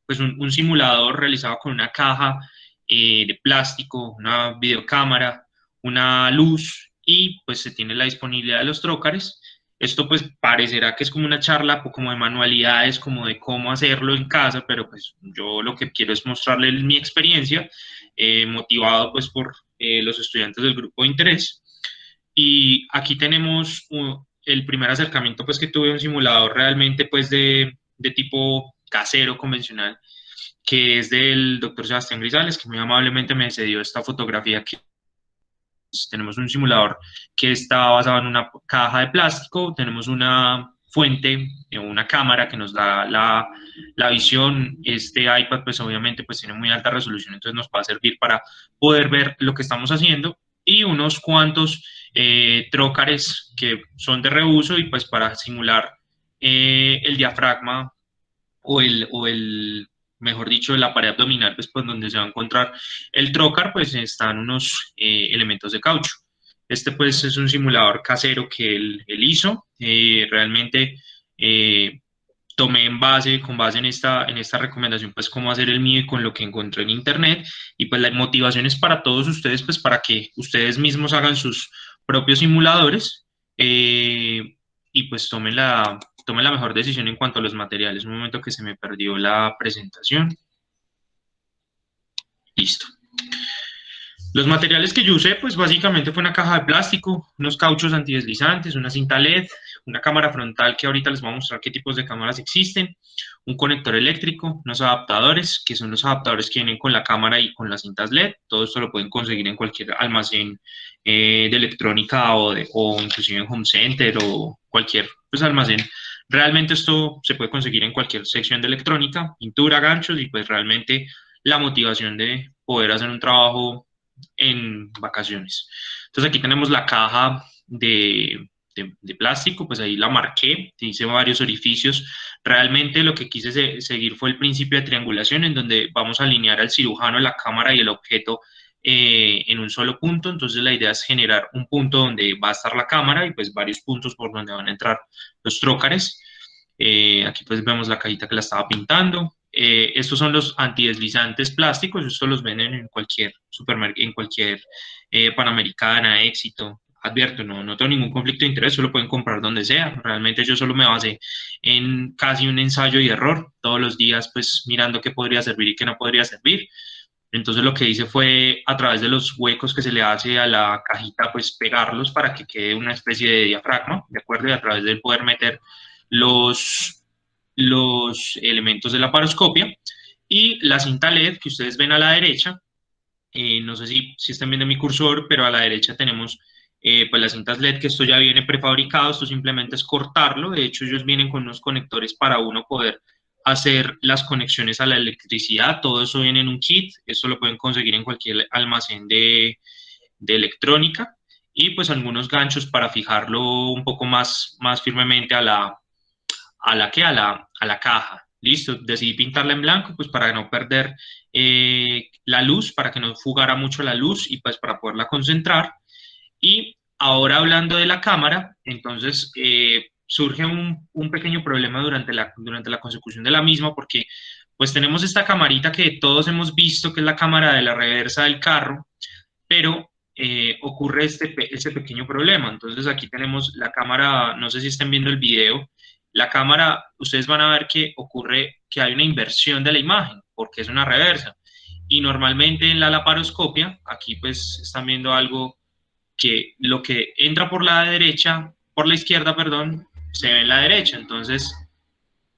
pues un simulador realizado con una caja de plástico, una videocámara, una luz y pues se tiene la disponibilidad de los trócares. Esto pues parecerá que es como una charla, como de manualidades, como de cómo hacerlo en casa, pero pues yo lo que quiero es mostrarle mi experiencia, motivado pues por los estudiantes del grupo de interés. Y aquí tenemos el primer acercamiento pues que tuve a un simulador realmente pues de tipo casero, convencional, que es del doctor Sebastián Grisales, que muy amablemente me cedió esta fotografía que tenemos un simulador que está basado en una caja de plástico, tenemos una fuente, una cámara que nos da la visión. Este iPad pues obviamente pues tiene muy alta resolución, entonces nos va a servir para poder ver lo que estamos haciendo, y unos cuantos trócares que son de reuso y pues para simular el diafragma o el, mejor dicho, la pared abdominal, pues donde se va a encontrar el trócar, pues están unos elementos de caucho. Este pues es un simulador casero que él hizo. Realmente tomé con base en esta recomendación, pues cómo hacer el mío y con lo que encontré en internet. Y pues la motivación es para todos ustedes, pues para que ustedes mismos hagan sus propios simuladores, y pues tomen la mejor decisión en cuanto a los materiales. Un momento que se me perdió la presentación. Listo. Los materiales que yo usé, pues básicamente fue una caja de plástico, unos cauchos antideslizantes, una cinta LED, una cámara frontal que ahorita les voy a mostrar qué tipos de cámaras existen, un conector eléctrico, unos adaptadores, que son los adaptadores que vienen con la cámara y con las cintas LED. Todo esto lo pueden conseguir en cualquier almacén de electrónica o inclusive en Home Center o cualquier pues, almacén. Realmente esto se puede conseguir en cualquier sección de electrónica, pintura, ganchos y pues realmente la motivación de poder hacer un trabajo en vacaciones. Entonces aquí tenemos la caja de plástico, pues ahí la marqué, hice varios orificios. Realmente lo que quise seguir fue el principio de triangulación, en donde vamos a alinear al cirujano, la cámara y el objeto en un solo punto. Entonces la idea es generar un punto donde va a estar la cámara y pues varios puntos por donde van a entrar los trócares. Aquí pues vemos la cajita que la estaba pintando. Estos son los antideslizantes plásticos, estos los venden en cualquier supermercado, en cualquier Panamericana, Éxito. Advierto, no tengo ningún conflicto de interés, solo pueden comprar donde sea. Realmente yo solo me basé en casi un ensayo y error, todos los días pues mirando qué podría servir y qué no podría servir. Entonces lo que hice fue, a través de los huecos que se le hace a la cajita, pues pegarlos para que quede una especie de diafragma, ¿de acuerdo? Y a través de él poder meter los elementos de la paroscopia. Y la cinta LED que ustedes ven a la derecha, no sé si están viendo mi cursor, pero a la derecha tenemos pues las cintas LED, que esto ya viene prefabricado, esto simplemente es cortarlo. De hecho ellos vienen con unos conectores para uno poder hacer las conexiones a la electricidad. Todo eso viene en un kit, esto lo pueden conseguir en cualquier almacén de electrónica, y pues algunos ganchos para fijarlo un poco más firmemente a la caja. Listo, decidí pintarla en blanco pues para no perder la luz, para que no fugara mucho la luz y pues para poderla concentrar. Y ahora hablando de la cámara, entonces surge un pequeño problema durante la consecución de la misma, porque pues tenemos esta camarita que todos hemos visto, que es la cámara de la reversa del carro, pero ocurre este pequeño problema. Entonces aquí tenemos la cámara, no sé si están viendo el video, la cámara, ustedes van a ver que ocurre que hay una inversión de la imagen, porque es una reversa. Y normalmente en la laparoscopia, aquí pues están viendo algo que lo que entra por la izquierda, perdón, se ve en la derecha. Entonces,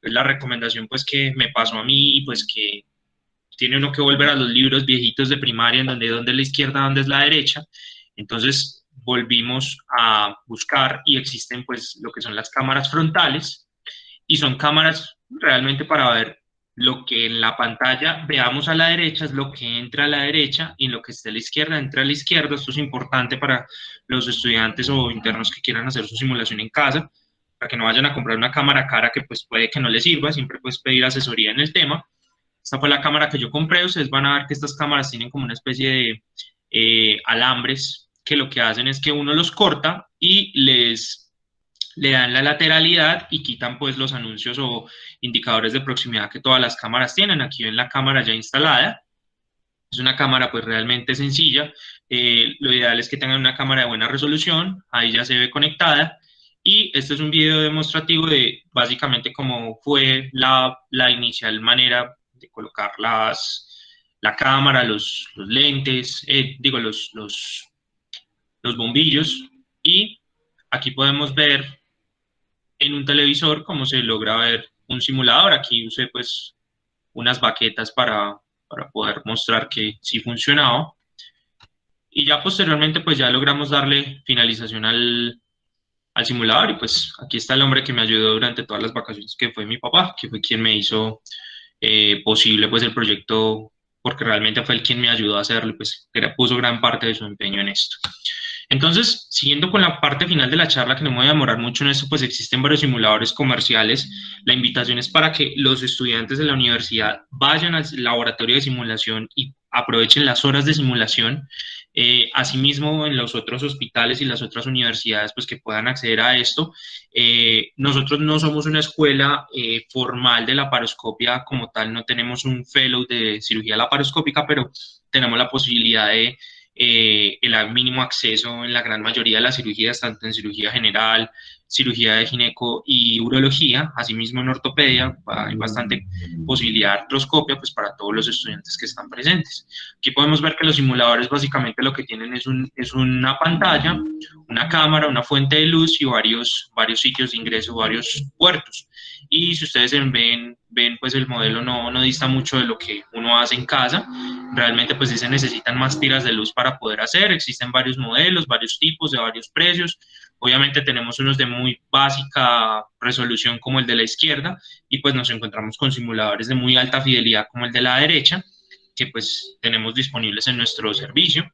es la recomendación pues que me pasó a mí, y pues que tiene uno que volver a los libros viejitos de primaria, en dónde es la izquierda, dónde es la derecha. Entonces, volvimos a buscar y existen pues lo que son las cámaras frontales, y son cámaras realmente para ver lo que en la pantalla veamos a la derecha es lo que entra a la derecha, y lo que esté a la izquierda entra a la izquierda. Esto es importante para los estudiantes o internos que quieran hacer su simulación en casa, para que no vayan a comprar una cámara cara que pues puede que no les sirva. Siempre puedes pedir asesoría en el tema. Esta fue la cámara que yo compré. Ustedes van a ver que estas cámaras tienen como una especie de alambres que lo que hacen es que uno los corta y le dan la lateralidad y quitan pues los anuncios o indicadores de proximidad que todas las cámaras tienen. Aquí ven la cámara ya instalada. Es una cámara pues realmente sencilla. Lo ideal es que tengan una cámara de buena resolución. Ahí ya se ve conectada. Y este es un video demostrativo de básicamente cómo fue la inicial manera de colocar la cámara, los lentes, los bombillos. Y aquí podemos ver en un televisor cómo se logra ver un simulador. Aquí usé pues unas baquetas para poder mostrar que sí funcionaba. Y ya posteriormente pues ya logramos darle finalización al simulador y pues aquí está el hombre que me ayudó durante todas las vacaciones, que fue mi papá, que fue quien me hizo posible pues el proyecto, porque realmente fue el quien me ayudó a hacerlo, pues puso gran parte de su empeño en esto. Entonces, siguiendo con la parte final de la charla, que no me voy a demorar mucho en esto, pues existen varios simuladores comerciales. La invitación es para que los estudiantes de la universidad vayan al laboratorio de simulación y aprovechen las horas de simulación. Asimismo, en los otros hospitales y las otras universidades, pues que puedan acceder a esto. Nosotros no somos una escuela formal de laparoscopia como tal, no tenemos un fellow de cirugía laparoscópica, pero tenemos la posibilidad de el mínimo acceso en la gran mayoría de las cirugías, tanto en cirugía general, cirugía de gineco y urología, asimismo en ortopedia, hay bastante posibilidad de artroscopia pues para todos los estudiantes que están presentes. Aquí podemos ver que los simuladores básicamente lo que tienen es una pantalla, una cámara, una fuente de luz y varios sitios de ingreso, varios puertos. Y si ustedes ven pues el modelo no dista mucho de lo que uno hace en casa. Realmente pues sí se necesitan más tiras de luz para poder hacer. Existen varios modelos, varios tipos, de varios precios. Obviamente tenemos unos de muy básica resolución como el de la izquierda y pues nos encontramos con simuladores de muy alta fidelidad como el de la derecha, que pues tenemos disponibles en nuestro servicio.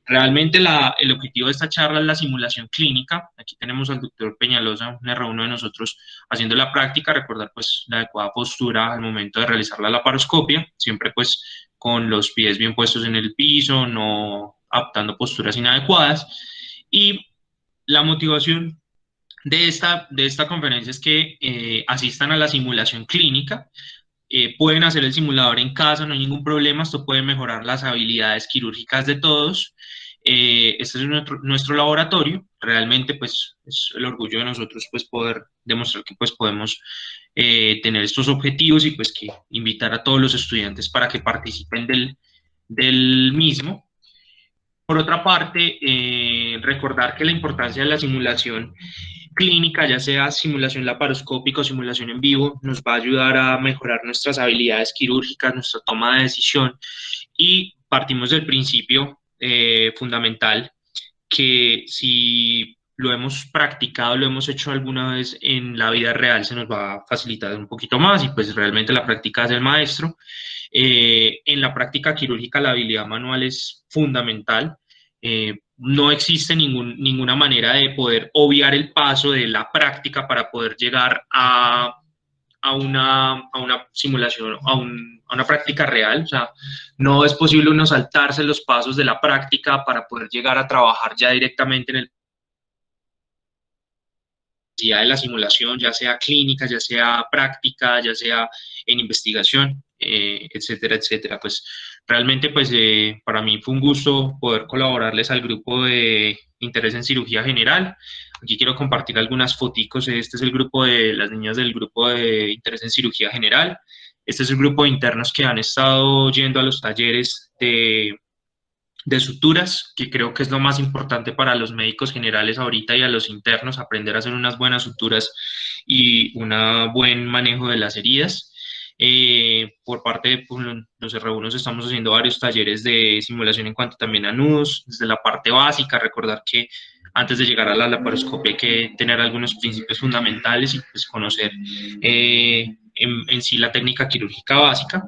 Realmente el objetivo de esta charla es la simulación clínica. Aquí tenemos al doctor Peñalosa, un R1 de nosotros, haciendo la práctica. Recordar pues la adecuada postura al momento de realizar la laparoscopia, siempre pues con los pies bien puestos en el piso, no adoptando posturas inadecuadas. Y la motivación de esta conferencia es que asistan a la simulación clínica. Pueden hacer el simulador en casa, no hay ningún problema, esto puede mejorar las habilidades quirúrgicas de todos. Este es nuestro laboratorio, realmente pues es el orgullo de nosotros pues poder demostrar que pues podemos tener estos objetivos y pues que invitar a todos los estudiantes para que participen del mismo. Por otra parte, recordar que la importancia de la simulación clínica, ya sea simulación laparoscópica o simulación en vivo, nos va a ayudar a mejorar nuestras habilidades quirúrgicas, nuestra toma de decisión, y partimos del principio fundamental que si lo hemos practicado, lo hemos hecho alguna vez en la vida real, se nos va a facilitar un poquito más y pues realmente la práctica es el maestro. En la práctica quirúrgica la habilidad manual es fundamental. No existe ninguna manera de poder obviar el paso de la práctica para poder llegar a una simulación, a una práctica real. O sea, no es posible uno saltarse los pasos de la práctica para poder llegar a trabajar ya directamente en el de la simulación, ya sea clínica, ya sea práctica, ya sea en investigación, etcétera, etcétera. Pues realmente pues para mí fue un gusto poder colaborarles al grupo de interés en cirugía general. Aquí quiero compartir algunas foticos. Este es el grupo de las niñas del grupo de interés en cirugía general. Este es el grupo de internos que han estado yendo a los talleres de suturas, que creo que es lo más importante para los médicos generales ahorita y a los internos, aprender a hacer unas buenas suturas y un buen manejo de las heridas. Por parte de pues, los R1 estamos haciendo varios talleres de simulación en cuanto también a nudos, desde la parte básica, recordar que antes de llegar a la laparoscopia hay que tener algunos principios fundamentales y pues conocer en sí la técnica quirúrgica básica.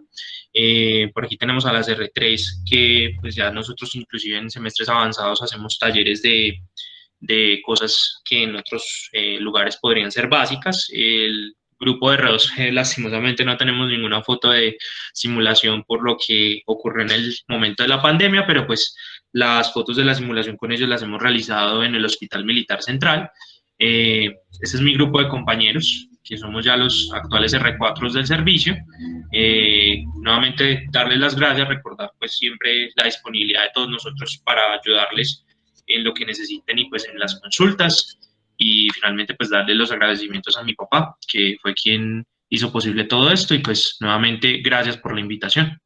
Por aquí tenemos a las R3, que pues ya nosotros inclusive en semestres avanzados hacemos talleres de cosas que en otros lugares podrían ser básicas. El grupo de R2, lastimosamente no tenemos ninguna foto de simulación por lo que ocurrió en el momento de la pandemia, pero pues las fotos de la simulación con ellos las hemos realizado en el Hospital Militar Central. Este es mi grupo de compañeros, que somos ya los actuales R4 del servicio. Nuevamente darles las gracias, recordar pues siempre la disponibilidad de todos nosotros para ayudarles en lo que necesiten y pues en las consultas, y finalmente pues darles los agradecimientos a mi papá, que fue quien hizo posible todo esto, y pues nuevamente gracias por la invitación.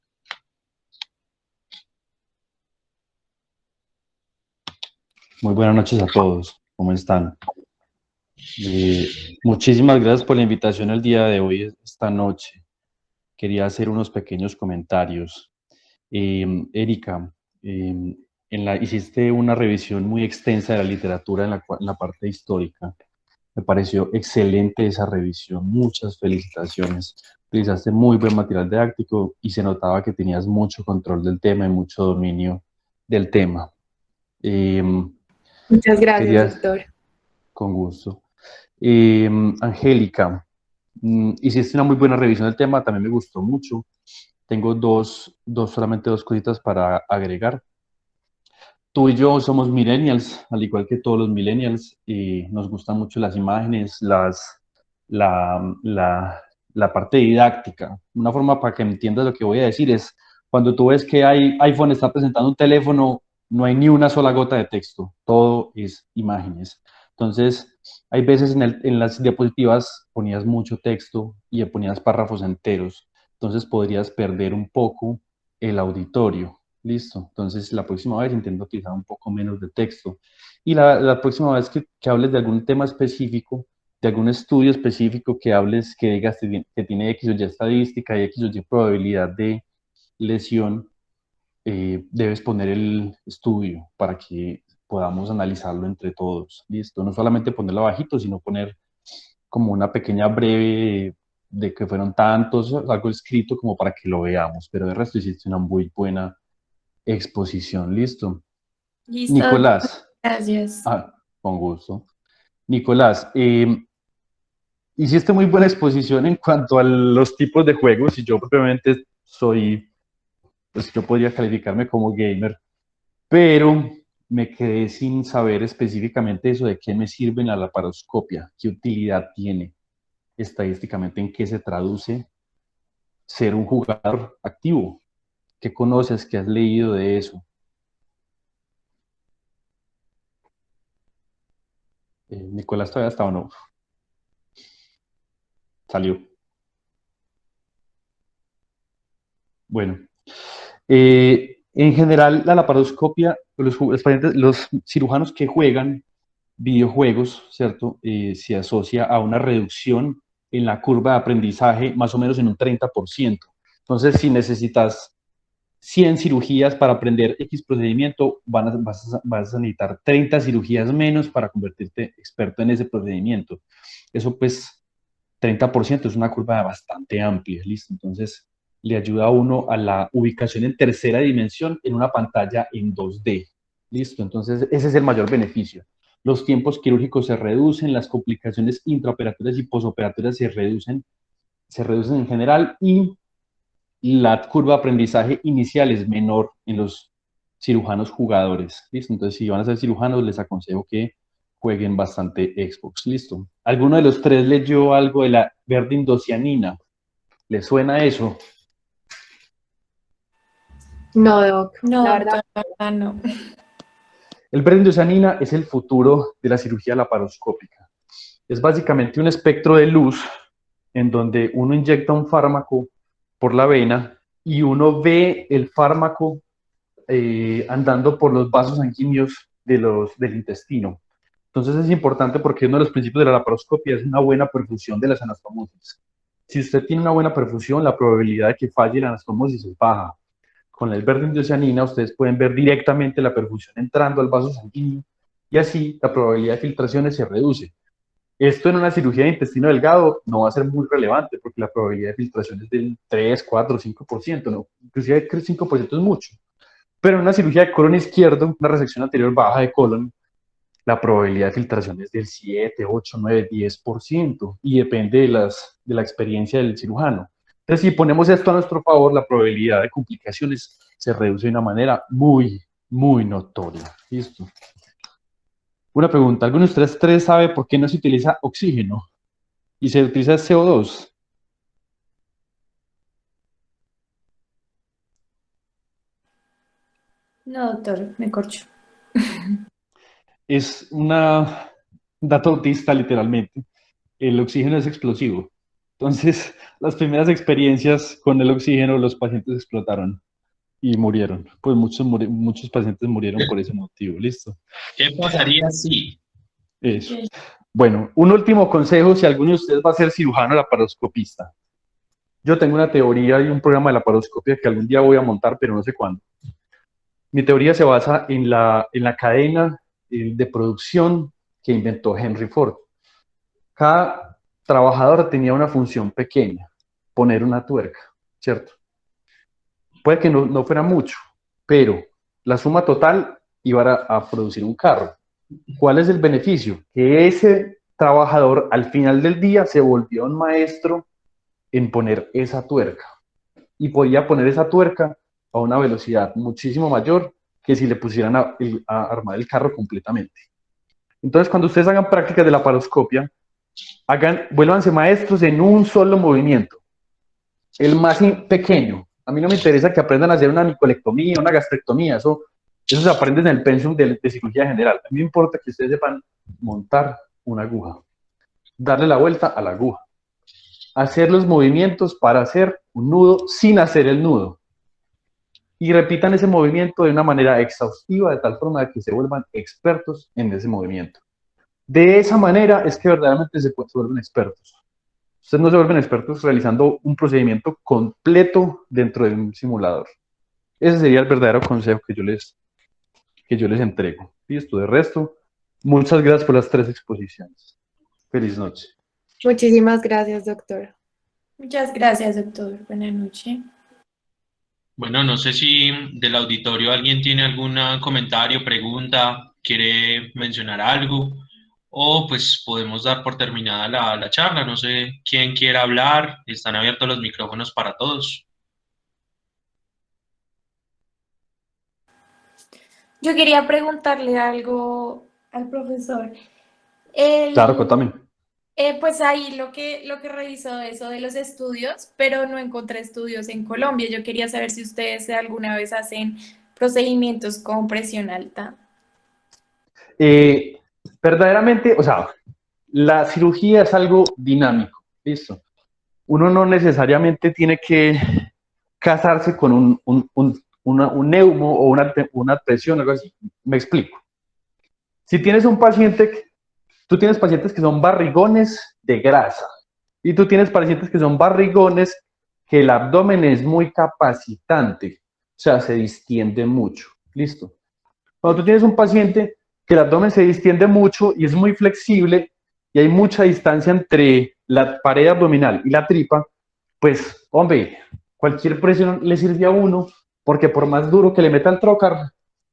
Muy buenas noches a todos, ¿cómo están? Muchísimas gracias por la invitación el día de hoy, esta noche, quería hacer unos pequeños comentarios. Erika, hiciste una revisión muy extensa de la literatura en la parte histórica. Me pareció excelente esa revisión, muchas felicitaciones. Utilizaste muy buen material didáctico y se notaba que tenías mucho control del tema y mucho dominio del tema. Muchas gracias, Querías, doctor. con gusto. Angélica, hiciste una muy buena revisión del tema, también me gustó mucho. Tengo solamente dos cositas para agregar. Tú y yo somos millennials, al igual que todos los millennials, y nos gustan mucho las imágenes, la parte didáctica. Una forma para que entiendas lo que voy a decir es, cuando tú ves que iPhone está presentando un teléfono, no hay ni una sola gota de texto, todo es imágenes. Entonces, hay veces en las diapositivas ponías mucho texto y ponías párrafos enteros, entonces podrías perder un poco el auditorio. Listo. Entonces, la próxima vez intento utilizar un poco menos de texto. Y la próxima vez que hables de algún tema específico, de algún estudio específico que hables, que digas que tiene X o Y estadística y X o Y probabilidad de lesión, debes poner el estudio para que podamos analizarlo entre todos. Listo. No solamente ponerlo abajito, sino poner como una pequeña breve de que fueron tantos, algo escrito como para que lo veamos. Pero de resto hiciste una muy buena exposición, listo. Listo, Nicolás, gracias. con gusto. Nicolás, hiciste muy buena exposición en cuanto a los tipos de juegos y yo propiamente pues yo podría calificarme como gamer, pero me quedé sin saber específicamente eso de qué me sirve la laparoscopia, qué utilidad tiene estadísticamente, en qué se traduce ser un jugador activo. ¿Qué conoces, qué has leído de eso? Nicolás todavía está o no. Salió. Bueno, en general la laparoscopia, los cirujanos que juegan videojuegos, ¿cierto? Se asocia a una reducción en la curva de aprendizaje más o menos en un 30%. Entonces, si necesitas 100 cirugías para aprender X procedimiento, vas a necesitar 30 cirugías menos para convertirte experto en ese procedimiento. Eso pues 30% es una curva bastante amplia, ¿listo? Entonces le ayuda a uno a la ubicación en tercera dimensión en una pantalla en 2D, ¿listo? Entonces ese es el mayor beneficio. Los tiempos quirúrgicos se reducen, las complicaciones intraoperatorias y posoperatorias se reducen en general y la curva de aprendizaje inicial es menor en los cirujanos jugadores, ¿listo? Entonces si van a ser cirujanos les aconsejo que jueguen bastante Xbox, ¿listo? ¿Alguno de los tres leyó algo de la verdindocianina? ¿Le suena eso? No, Doc, No, la verdad. no. El verdindocianina es el futuro de la cirugía laparoscópica. Es básicamente un espectro de luz en donde uno inyecta un fármaco por la vena y uno ve el fármaco andando por los vasos sanguíneos del intestino. Entonces es importante porque uno de los principios de la laparoscopia es una buena perfusión de las anastomosis. Si usted tiene una buena perfusión, la probabilidad de que falle la anastomosis es baja. Con el verdindocianina ustedes pueden ver directamente la perfusión entrando al vaso sanguíneo y así la probabilidad de filtraciones se reduce. Esto en una cirugía de intestino delgado no va a ser muy relevante porque la probabilidad de filtración es del 3, 4, 5%, ¿no? Inclusive el 5% es mucho. Pero en una cirugía de colon izquierdo, una resección anterior baja de colon, la probabilidad de filtración es del 7, 8, 9, 10% y depende de la experiencia del cirujano. Entonces, si ponemos esto a nuestro favor, la probabilidad de complicaciones se reduce de una manera muy, muy notoria. ¿Listo? Una pregunta, ¿alguno de ustedes tres sabe por qué no se utiliza oxígeno y se utiliza CO2? No, doctor, me corcho. Es un dato autista, literalmente. El oxígeno es explosivo. Entonces, las primeras experiencias con el oxígeno, los pacientes explotaron y murieron. Pues muchos pacientes murieron por ese motivo. ¿Listo? ¿Qué pasaría si? Eso. Bueno, un último consejo si alguno de ustedes va a ser cirujano laparoscopista. Yo tengo una teoría y un programa de laparoscopia que algún día voy a montar, pero no sé cuándo. Mi teoría se basa en la cadena de producción que inventó Henry Ford. Cada trabajador tenía una función pequeña, poner una tuerca, ¿cierto? Puede que no fuera mucho, pero la suma total iba a producir un carro. ¿Cuál es el beneficio? Que ese trabajador al final del día se volvió un maestro en poner esa tuerca y podía poner esa tuerca a una velocidad muchísimo mayor que si le pusieran a armar el carro completamente. Entonces, cuando ustedes hagan prácticas de laparoscopia, vuélvanse maestros en un solo movimiento, el más pequeño. A mí no me interesa que aprendan a hacer una nicolectomía, una gastrectomía, eso se aprende en el pensum de cirugía general. A mí me importa que ustedes sepan montar una aguja, darle la vuelta a la aguja, hacer los movimientos para hacer un nudo sin hacer el nudo. Y repitan ese movimiento de una manera exhaustiva, de tal forma que se vuelvan expertos en ese movimiento. De esa manera es que verdaderamente se vuelven expertos. Ustedes no se vuelven expertos realizando un procedimiento completo dentro de un simulador. Ese sería el verdadero consejo que yo les entrego. Listo, de resto, muchas gracias por las 3 exposiciones. Feliz noche. Muchísimas gracias, doctor. Muchas gracias, doctor. Buenas noches. Bueno, no sé si del auditorio alguien tiene algún comentario, pregunta, quiere mencionar algo, o pues podemos dar por terminada la charla. No sé quién quiera hablar, están abiertos los micrófonos para todos. Yo quería preguntarle algo al profesor. Claro, cuéntame. Pues ahí lo que revisó eso de los estudios, pero no encontré estudios en Colombia. Yo quería saber si ustedes alguna vez hacen procedimientos con presión alta. Verdaderamente, o sea, la cirugía es algo dinámico, ¿listo? Uno no necesariamente tiene que casarse con un neumo o una presión, algo así. Me explico. Si tienes un paciente, tú tienes pacientes que son barrigones de grasa y tú tienes pacientes que son barrigones que el abdomen es muy capacitante, o sea, se distiende mucho, ¿listo? Cuando tú tienes un paciente que el abdomen se distiende mucho y es muy flexible y hay mucha distancia entre la pared abdominal y la tripa, pues, hombre, cualquier presión le sirve a uno porque por más duro que le meta el trocar,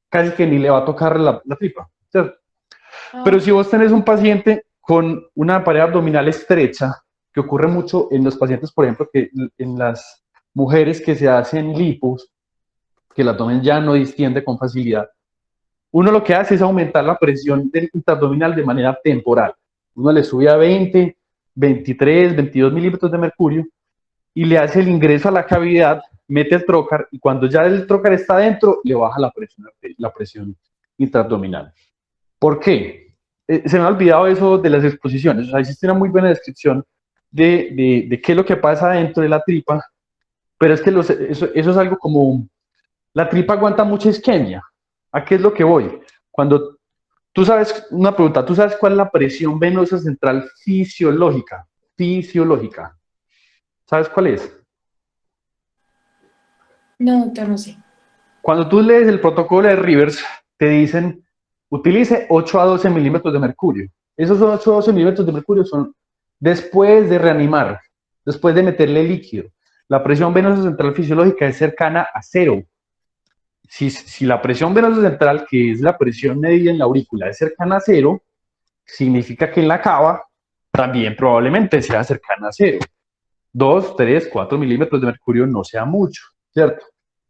casi que ni le va a tocar la tripa, ¿cierto? Pero si vos tenés un paciente con una pared abdominal estrecha, que ocurre mucho en los pacientes, por ejemplo, que en las mujeres que se hacen lipos, que el abdomen ya no distiende con facilidad, uno lo que hace es aumentar la presión del intraabdominal de manera temporal. Uno le sube a 20, 23, 22 milímetros de mercurio y le hace el ingreso a la cavidad, mete el trocar y cuando ya el trocar está adentro, le baja la presión intraabdominal. ¿Por qué? Se me ha olvidado eso de las exposiciones. O sea, existe una muy buena descripción de qué es lo que pasa dentro de la tripa, pero es que eso es algo como, la tripa aguanta mucha isquemia. ¿A qué es lo que voy? Cuando tú sabes, una pregunta, ¿tú sabes cuál es la presión venosa central fisiológica? Fisiológica. ¿Sabes cuál es? No, doctor, no sé. Cuando tú lees el protocolo de Rivers, te dicen, utilice 8 a 12 milímetros de mercurio. Esos 8 a 12 milímetros de mercurio son después de reanimar, después de meterle líquido. La presión venosa central fisiológica es cercana a 0. Si la presión venosa central, que es la presión medida en la aurícula, es cercana a 0, significa que en la cava también probablemente sea cercana a 0. 2, 3, 4 milímetros de mercurio no sea mucho, ¿cierto?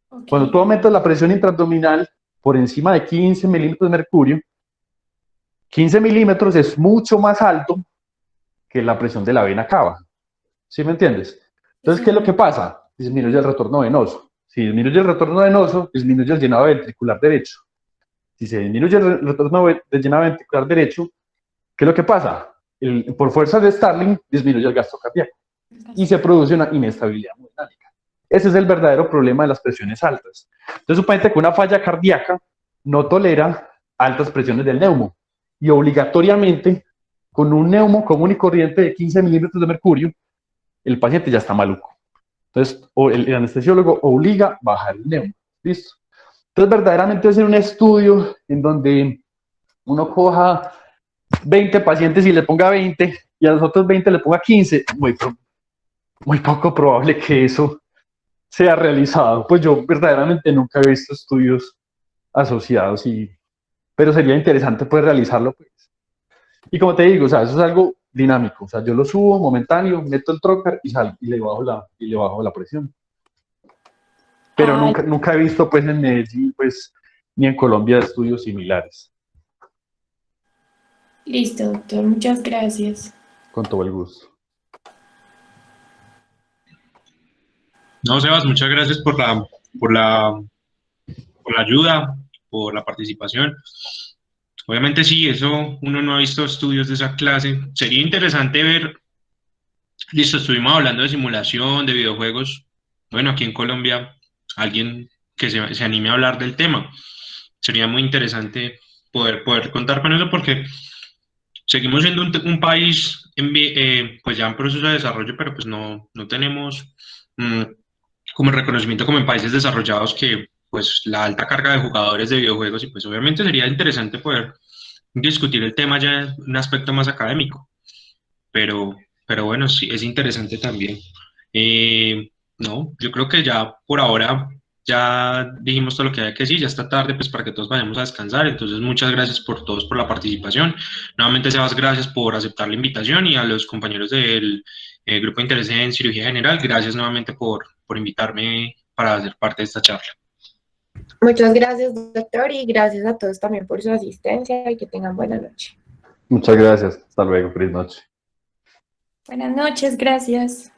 Okay. Cuando tú aumentas la presión intraabdominal por encima de 15 milímetros de mercurio, 15 milímetros es mucho más alto que la presión de la vena cava. ¿Sí me entiendes? Entonces, sí. ¿Qué es lo que pasa? Disminuye el retorno venoso. Si disminuye el retorno venoso, disminuye el llenado ventricular derecho. Si se disminuye el retorno de llenado ventricular derecho, ¿qué es lo que pasa? Por fuerza de Starling, disminuye el gasto cardíaco y se produce una inestabilidad hemodinámica. Ese es el verdadero problema de las presiones altas. Entonces, un paciente con una falla cardíaca no tolera altas presiones del neumo y obligatoriamente, con un neumo común y corriente de 15 milímetros de mercurio, el paciente ya está maluco. Entonces, el anestesiólogo obliga a bajar el neuma. ¿Listo? Entonces, verdaderamente hacer un estudio en donde uno coja 20 pacientes y le ponga 20 y a los otros 20 le ponga 15, muy poco probable que eso sea realizado. Pues yo verdaderamente nunca he visto estudios asociados, pero sería interesante pues realizarlo. Pues. Y como te digo, o sea, eso es algo dinámico. O sea, yo lo subo momentáneo, meto el trocar y salgo y le bajo la presión. Pero Ay, nunca he visto pues en Medellín pues, ni en Colombia estudios similares. listo, doctor, muchas gracias. Con todo el gusto. No, Sebas, muchas gracias por la, por la ayuda, por la participación. Obviamente sí, eso uno no ha visto estudios de esa clase. Sería interesante ver, listo, estuvimos hablando de simulación, de videojuegos. Bueno, aquí en Colombia, alguien que se anime a hablar del tema. Sería muy interesante poder contar con eso porque seguimos siendo un país pues ya en proceso de desarrollo, pero pues no tenemos mm, como el reconocimiento como en países desarrollados que pues la alta carga de jugadores de videojuegos y pues obviamente sería interesante poder discutir el tema ya en un aspecto más académico, pero, pero bueno, sí, es interesante también. No, yo creo que ya por ahora ya dijimos todo lo que hay que decir, ya está tarde pues para que todos vayamos a descansar, entonces muchas gracias por todos por la participación. Nuevamente, Sebas, gracias por aceptar la invitación y a los compañeros del Grupo de Interés en Cirugía General, gracias nuevamente por invitarme para hacer parte de esta charla. Muchas gracias, doctor, y gracias a todos también por su asistencia y que tengan buena noche. Muchas gracias. Hasta luego. Feliz noche. Buenas noches, gracias.